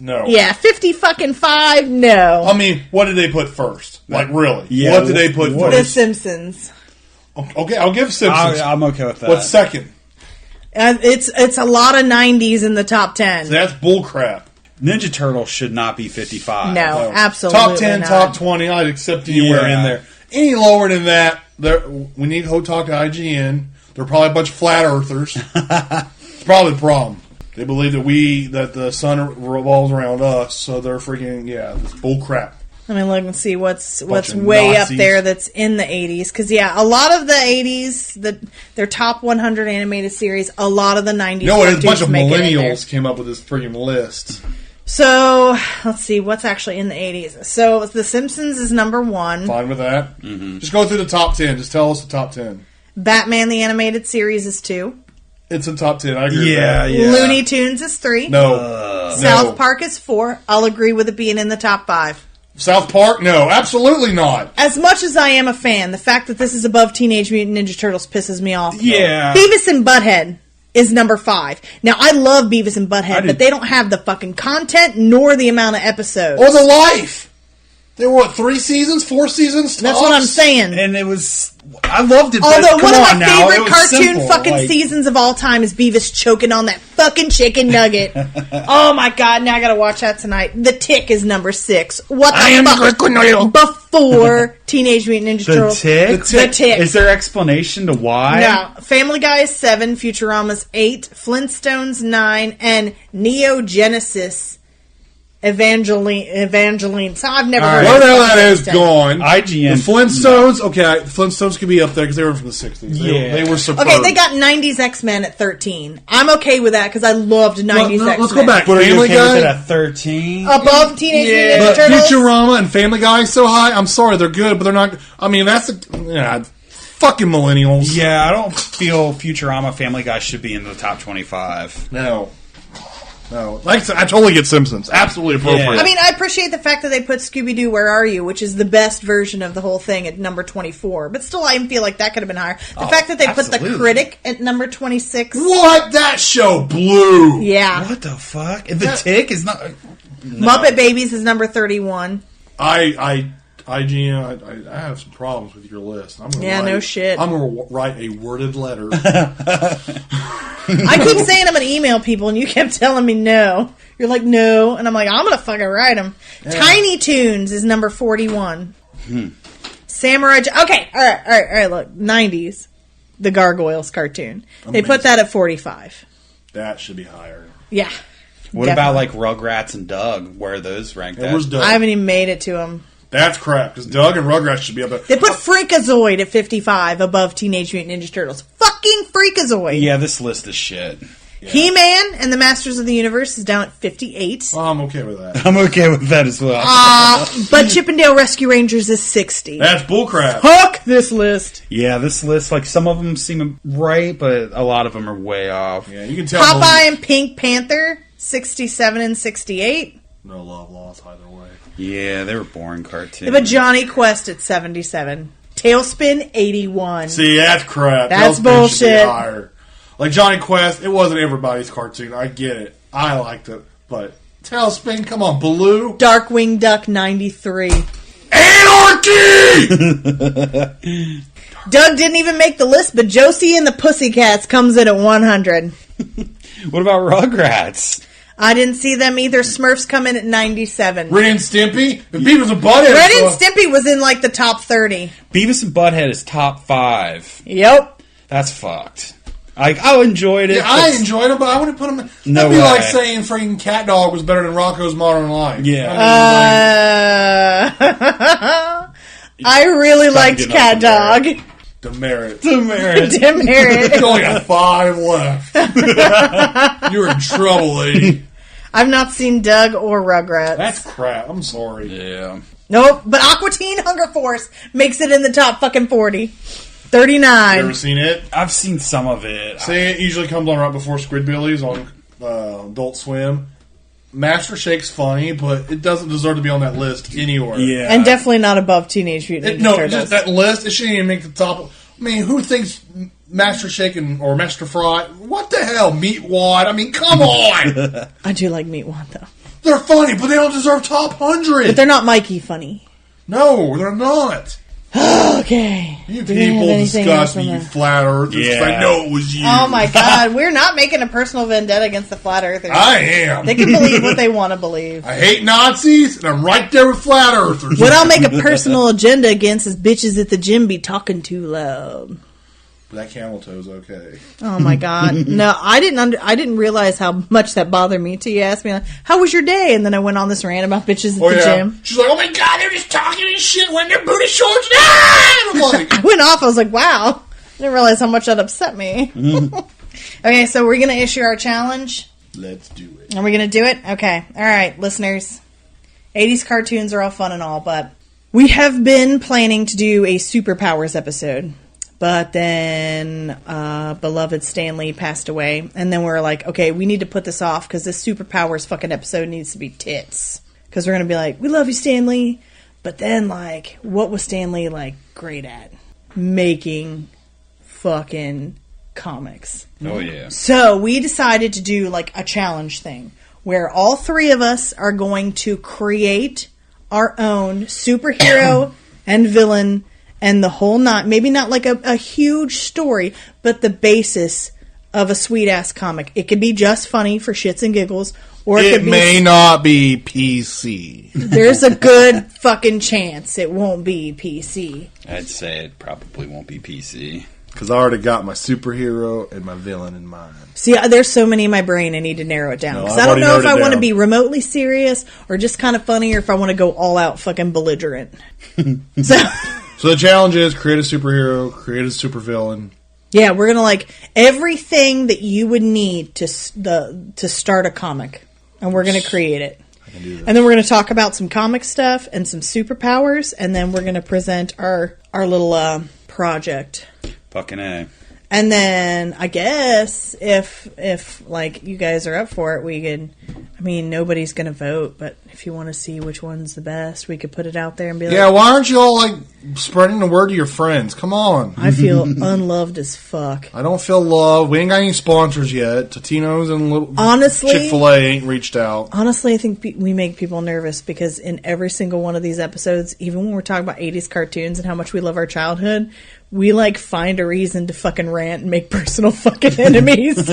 Speaker 2: No.
Speaker 1: Yeah, 50 fucking 5, no.
Speaker 2: I mean, what did they put first? Like, really?
Speaker 3: Yeah,
Speaker 2: what did they put
Speaker 1: The
Speaker 2: first?
Speaker 1: Simpsons.
Speaker 2: Okay, I'll give Simpsons.
Speaker 3: I'm okay with that.
Speaker 2: What's second?
Speaker 1: It's a lot of 90s in the top 10.
Speaker 2: That's bullcrap.
Speaker 3: Ninja Turtles should not be 55.
Speaker 1: No, absolutely
Speaker 2: Top 10,
Speaker 1: not.
Speaker 2: top 20, I'd accept anywhere in there. Any lower than that, we need to go talk to IGN. They're probably a bunch of flat earthers. It's probably the problem. They believe that the sun revolves around us, so they're freaking, this bull crap.
Speaker 1: Let me look and see what's
Speaker 2: Bunch of
Speaker 1: way
Speaker 2: Nazis.
Speaker 1: up there that's in the 80s. Because, a lot of the 80s, their top 100 animated series, a lot of the 90s.
Speaker 2: You know what? A bunch of
Speaker 1: make it in there.
Speaker 2: millennials came up with this freaking list.
Speaker 1: So, let's see, what's actually in the 80s? So, The Simpsons is number 1.
Speaker 2: Fine with that. Mm-hmm. Just go through the top 10. Just tell us the top 10.
Speaker 1: Batman the Animated Series is 2.
Speaker 2: It's in top 10. I agree with that.
Speaker 3: Yeah.
Speaker 1: Looney Tunes is 3.
Speaker 2: No.
Speaker 1: South Park is 4. I'll agree with it being in the top 5.
Speaker 2: South Park? No, absolutely not.
Speaker 1: As much as I am a fan, the fact that this is above Teenage Mutant Ninja Turtles pisses me off.
Speaker 3: Yeah.
Speaker 1: Beavis and Butthead is number 5. Now, I love Beavis and Butthead, but they don't have the fucking content nor the amount of episodes.
Speaker 2: Or the life. There were, 3 seasons? 4 seasons?
Speaker 1: That's what I'm saying.
Speaker 3: And it was... I loved it, but
Speaker 1: Although one of my
Speaker 3: now,
Speaker 1: favorite cartoon
Speaker 3: simple,
Speaker 1: fucking seasons of all time is Beavis choking on that fucking chicken nugget. Oh my god, now I gotta watch that tonight. The Tick is number 6. What the fuck? Before Teenage Mutant Ninja Turtles.
Speaker 3: The Tick?
Speaker 1: The
Speaker 3: Is there explanation to why?
Speaker 1: No. Family Guy is 7, Futurama's 8, Flintstones 9, and Neo Genesis Evangeline. So I've never heard
Speaker 2: Where
Speaker 1: of
Speaker 2: the hell
Speaker 1: it.
Speaker 2: that is gone?
Speaker 3: IGN.
Speaker 2: The Flintstones? Okay, the Flintstones could be up there because they were from the 60s. They were superb.
Speaker 1: Okay, they got 90s X-Men at 13. I'm okay with that because I loved 90s X-Men.
Speaker 2: Let's go back.
Speaker 3: But are you
Speaker 2: Family
Speaker 3: okay with it
Speaker 2: Guy?
Speaker 3: at 13?
Speaker 1: Above Teenage Mutant Ninja
Speaker 2: But
Speaker 1: Turtles?
Speaker 2: Futurama and Family Guy so high? I'm sorry, they're good, but they're not... I mean, that's fucking millennials.
Speaker 3: Yeah, I don't feel Futurama Family Guy should be in the top 25.
Speaker 2: No. Like I said, I totally get Simpsons. Absolutely appropriate.
Speaker 3: Yeah.
Speaker 1: I mean, I appreciate the fact that they put Scooby-Doo, Where Are You?, which is the best version of the whole thing at number 24. But still, I feel like that could have been higher. The fact that they put The Critic at number 26.
Speaker 2: What? That show blew.
Speaker 1: Yeah.
Speaker 3: What the fuck? The Tick is not... No.
Speaker 1: Muppet Babies is number 31.
Speaker 2: IGN, I have some problems with your list.
Speaker 1: No shit.
Speaker 2: I'm going to write a worded letter.
Speaker 1: I keep saying I'm going to email people, and you kept telling me no. You're like, no. And I'm like, I'm going to fucking write them. Yeah. Tiny Toons is number 41. Samurai Jack. Okay, all right, look. 90s. The Gargoyles cartoon. Amazing. They put that at 45.
Speaker 2: That should be higher.
Speaker 1: Yeah.
Speaker 3: What about, like, Rugrats and Doug? Where are those ranked at?
Speaker 2: Where's Doug?
Speaker 1: I haven't even made it to them.
Speaker 2: That's crap, because Doug and Rugrats should be up there.
Speaker 1: They put Freakazoid at 55 above Teenage Mutant Ninja Turtles. Fucking Freakazoid!
Speaker 3: Yeah, this list is shit.
Speaker 2: Yeah.
Speaker 1: He-Man and the Masters of the Universe is down at 58.
Speaker 2: I'm okay with that.
Speaker 3: I'm okay with that as well.
Speaker 1: But Chippendale Rescue Rangers is 60.
Speaker 2: That's bullcrap.
Speaker 1: Fuck this list.
Speaker 3: Yeah, this list, like, some of them seem right, but a lot of them are way off.
Speaker 2: Yeah, you can tell.
Speaker 1: Popeye and Pink Panther, 67 and 68.
Speaker 2: No love lost either way.
Speaker 3: Yeah, they were boring cartoons.
Speaker 1: But Johnny Quest at 77. Tailspin, 81.
Speaker 2: See, that's crap.
Speaker 1: That's
Speaker 2: Tailspin
Speaker 1: bullshit.
Speaker 2: should be higher. Like Johnny Quest, it wasn't everybody's cartoon. I get it. I liked it. But Tailspin, come on, Baloo.
Speaker 1: Darkwing Duck, 93.
Speaker 2: Anarchy!
Speaker 1: Doug didn't even make the list, but Josie and the Pussycats comes in at 100.
Speaker 3: What about Rugrats?
Speaker 1: I didn't see them either. Smurfs come in at 97.
Speaker 2: Ren and Stimpy? If Beavis and Butthead...
Speaker 1: Ren and Stimpy was in like the top 30.
Speaker 3: Beavis and Butthead is top 5.
Speaker 1: Yep.
Speaker 3: That's fucked. I enjoyed it.
Speaker 2: Yeah, I enjoyed it, but I wouldn't put them...
Speaker 3: No
Speaker 2: That'd be
Speaker 3: way.
Speaker 2: like saying freaking Cat Dog was better than Rocco's Modern Life.
Speaker 3: Yeah.
Speaker 1: I really liked Cat Dog.
Speaker 2: Demerit.
Speaker 1: Demerit.
Speaker 2: You only got 5 left. You're in trouble, lady.
Speaker 1: I've not seen Doug or Rugrats.
Speaker 2: That's crap. I'm sorry.
Speaker 3: Yeah.
Speaker 1: Nope. But Aqua Teen Hunger Force makes it in the top fucking 40. 39.
Speaker 2: You ever seen it?
Speaker 3: I've seen some of it.
Speaker 2: See, it usually comes on right before Squidbillies on Adult Swim. Master Shake's funny, but it doesn't deserve to be on that list anywhere.
Speaker 3: Yeah.
Speaker 1: And definitely not above Teenage Mutant Ninja Turtles.
Speaker 2: Just that list, it shouldn't even make the top. I mean, who thinks Master Shake or Master Fry? What the hell? Meat Wad? I mean, come on!
Speaker 1: I do like Meat Wad, though.
Speaker 2: They're funny, but they don't deserve top 100.
Speaker 1: But they're not Mikey funny.
Speaker 2: No, they're not.
Speaker 1: Okay.
Speaker 2: You people disgust me, you flat earthers.
Speaker 3: Yeah.
Speaker 2: I know it was you.
Speaker 1: Oh my God, we're not making a personal vendetta against the flat earthers.
Speaker 2: I am.
Speaker 1: They can believe what they want to believe.
Speaker 2: I hate Nazis, and I'm right there with flat earthers.
Speaker 1: What I'll make a personal agenda against is bitches at the gym be talking too loud.
Speaker 2: That camel toe's okay.
Speaker 1: Oh my God. No, I didn't realize how much that bothered me till you asked me, like, how was your day? And then I went on this rant about bitches at the gym.
Speaker 2: She's like, oh my God, they're just talking and shit wearing their booty shorts. Ah! I'm like,
Speaker 1: I went off. I was like, wow. I didn't realize how much that upset me. Okay, so we're going to issue our challenge.
Speaker 2: let's do it.
Speaker 1: Are we going to do it? Okay. All right, listeners. 80s cartoons are all fun and all, but we have been planning to do a superpowers episode. But then beloved Stan Lee passed away. And then we were like, okay, we need to put this off because this superpowers fucking episode needs to be tits. Because we're going to be like, we love you, Stan Lee. But then, like, what was Stan Lee, like, great at? Making fucking comics.
Speaker 3: Oh, yeah.
Speaker 1: So we decided to do, like, a challenge thing. Where all three of us are going to create our own superhero and villain and the whole not, maybe not like a huge story, but the basis of a sweet-ass comic. It could be just funny for shits and giggles, or
Speaker 2: it may not be PC.
Speaker 1: There's a good fucking chance it won't be PC.
Speaker 3: I'd say it probably won't be PC.
Speaker 2: Because I already got my superhero and my villain in mind.
Speaker 1: See, there's so many in my brain, I need to narrow it down. Because I don't know if I want to be remotely serious, or just kind of funny, or if I want to go all out fucking belligerent.
Speaker 2: So the challenge is create a superhero, create a supervillain.
Speaker 1: Yeah, we're gonna like everything that you would need to start a comic, and we're gonna create it.
Speaker 2: I can do that.
Speaker 1: And then we're gonna talk about some comic stuff and some superpowers, and then we're gonna present our little project.
Speaker 3: Fucking A.
Speaker 1: And then I guess if like you guys are up for it, we could. I mean, nobody's gonna vote, but if you want to see which one's the best, we could put it out there and be like,
Speaker 2: yeah, why aren't you all like spreading the word to your friends? Come on.
Speaker 1: I feel unloved as fuck.
Speaker 2: I don't feel loved. We ain't got any sponsors yet. Totino's and
Speaker 1: Honestly,
Speaker 2: Chick-fil-A ain't reached out.
Speaker 1: Honestly, I think we make people nervous because in every single one of these episodes, even when we're talking about 80s cartoons and how much we love our childhood, we like find a reason to fucking rant and make personal fucking enemies.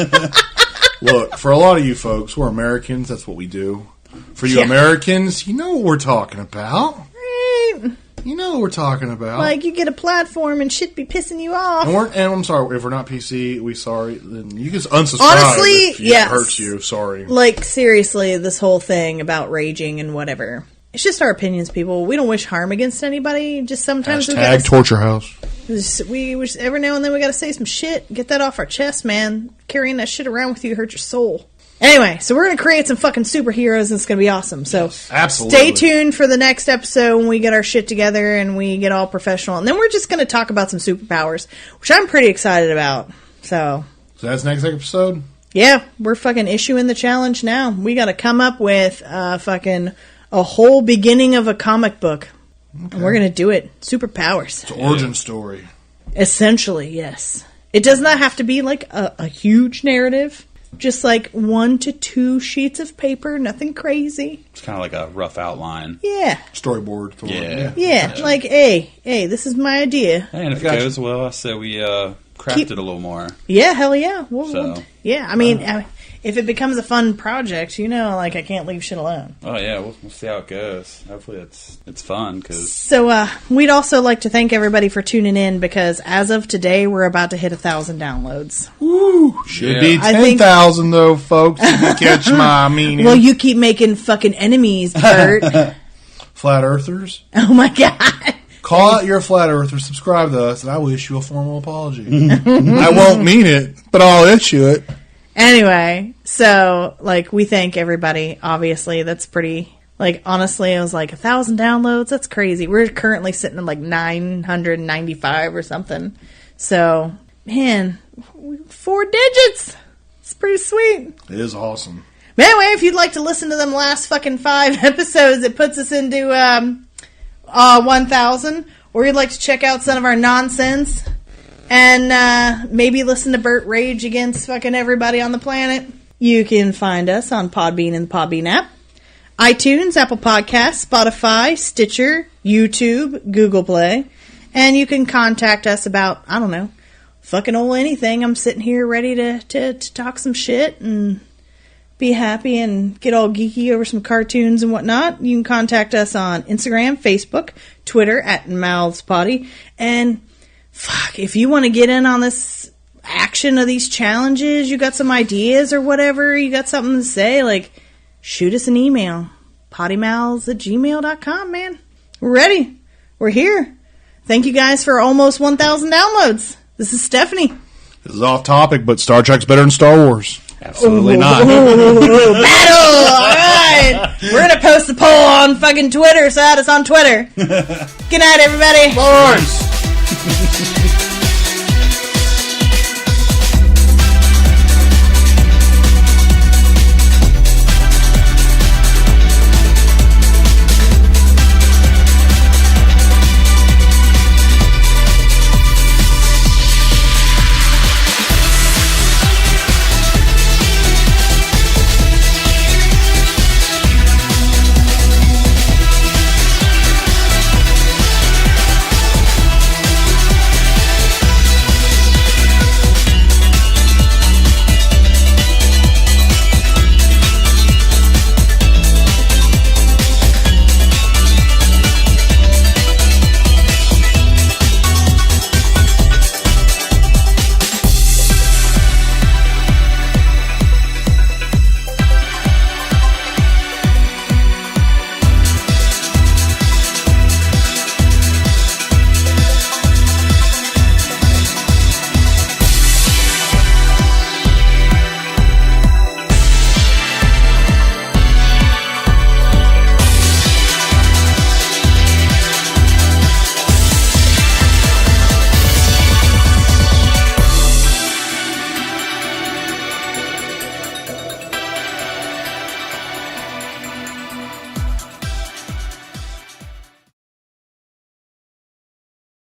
Speaker 2: Look, for a lot of you folks, we're Americans. That's what we do. For you Americans, you know what we're talking about.
Speaker 1: Right.
Speaker 2: You know what we're talking about.
Speaker 1: Like, you get a platform and shit be pissing you off.
Speaker 2: And I'm sorry, if we're not PC, we sorry. Then you can unsubscribe.
Speaker 1: Honestly,
Speaker 2: if
Speaker 1: yes.
Speaker 2: It hurts you. Sorry.
Speaker 1: Like, seriously, this whole thing about raging and whatever. It's just our opinions, people. We don't wish harm against anybody. Just sometimes we gotta...
Speaker 2: Torture House.
Speaker 1: Every now and then we gotta say some shit. Get that off our chest, man. Carrying that shit around with you hurt your soul. Anyway, so we're going to create some fucking superheroes and it's going to be awesome. So
Speaker 2: absolutely.
Speaker 1: Stay tuned for the next episode when we get our shit together and we get all professional. And then we're just going to talk about some superpowers, which I'm pretty excited about. So
Speaker 2: that's next episode?
Speaker 1: Yeah, we're fucking issuing the challenge now. We got to come up with fucking a whole beginning of a comic book. Okay. And we're going to do it. Superpowers.
Speaker 2: It's an origin story.
Speaker 1: Essentially, yes. It does not have to be like a huge narrative. Just like 1 to 2 sheets of paper, nothing crazy.
Speaker 3: It's kind of like a rough outline.
Speaker 1: Yeah.
Speaker 2: Storyboard.
Speaker 1: Yeah. Like, hey, this is my idea.
Speaker 3: Hey, and if it goes well, I say we craft it a little more.
Speaker 1: Yeah, hell yeah. Yeah, I mean, if it becomes a fun project, like I can't leave shit alone.
Speaker 3: Oh yeah, we'll see how it goes. Hopefully it's fun.
Speaker 1: So we'd also like to thank everybody for tuning in because as of today, we're about to hit 1,000 downloads.
Speaker 2: Woo! Should be 10,000 though, folks. If you catch my meaning.
Speaker 1: Well, you keep making fucking enemies, Bert.
Speaker 2: Flat Earthers.
Speaker 1: Oh my god.
Speaker 2: Call out your flat earther, subscribe to us, and I will issue a formal apology. I won't mean it, but I'll issue it.
Speaker 1: Anyway, so, we thank everybody. Obviously, that's pretty, honestly, it was 1,000 downloads. That's crazy. We're currently sitting at 995 or something. So, man, 4 digits. It's pretty sweet.
Speaker 2: It is awesome.
Speaker 1: But anyway, if you'd like to listen to them last fucking 5 episodes, it puts us into 1,000. Or you'd like to check out some of our nonsense and maybe listen to Bert rage against fucking everybody on the planet, you can find us on Podbean and the Podbean app. iTunes, Apple Podcasts, Spotify, Stitcher, YouTube, Google Play. And you can contact us about, I don't know, fucking old anything. I'm sitting here ready to talk some shit and be happy and get all geeky over some cartoons and whatnot. You can contact us on Instagram, Facebook, Twitter at Mouths Pody. And fuck, if you want to get in on this action of these challenges, you got some ideas or whatever, you got something to say, like, shoot us an email. podymouths@gmail.com, man. We're ready. We're here. Thank you guys for almost 1,000 downloads. This is Stephanie.
Speaker 2: This is off topic, but Star Trek's better than Star Wars.
Speaker 3: Absolutely not.
Speaker 1: Battle! Alright. We're going to post the poll on fucking Twitter, so add us on Twitter. Good night, everybody.
Speaker 2: Bars!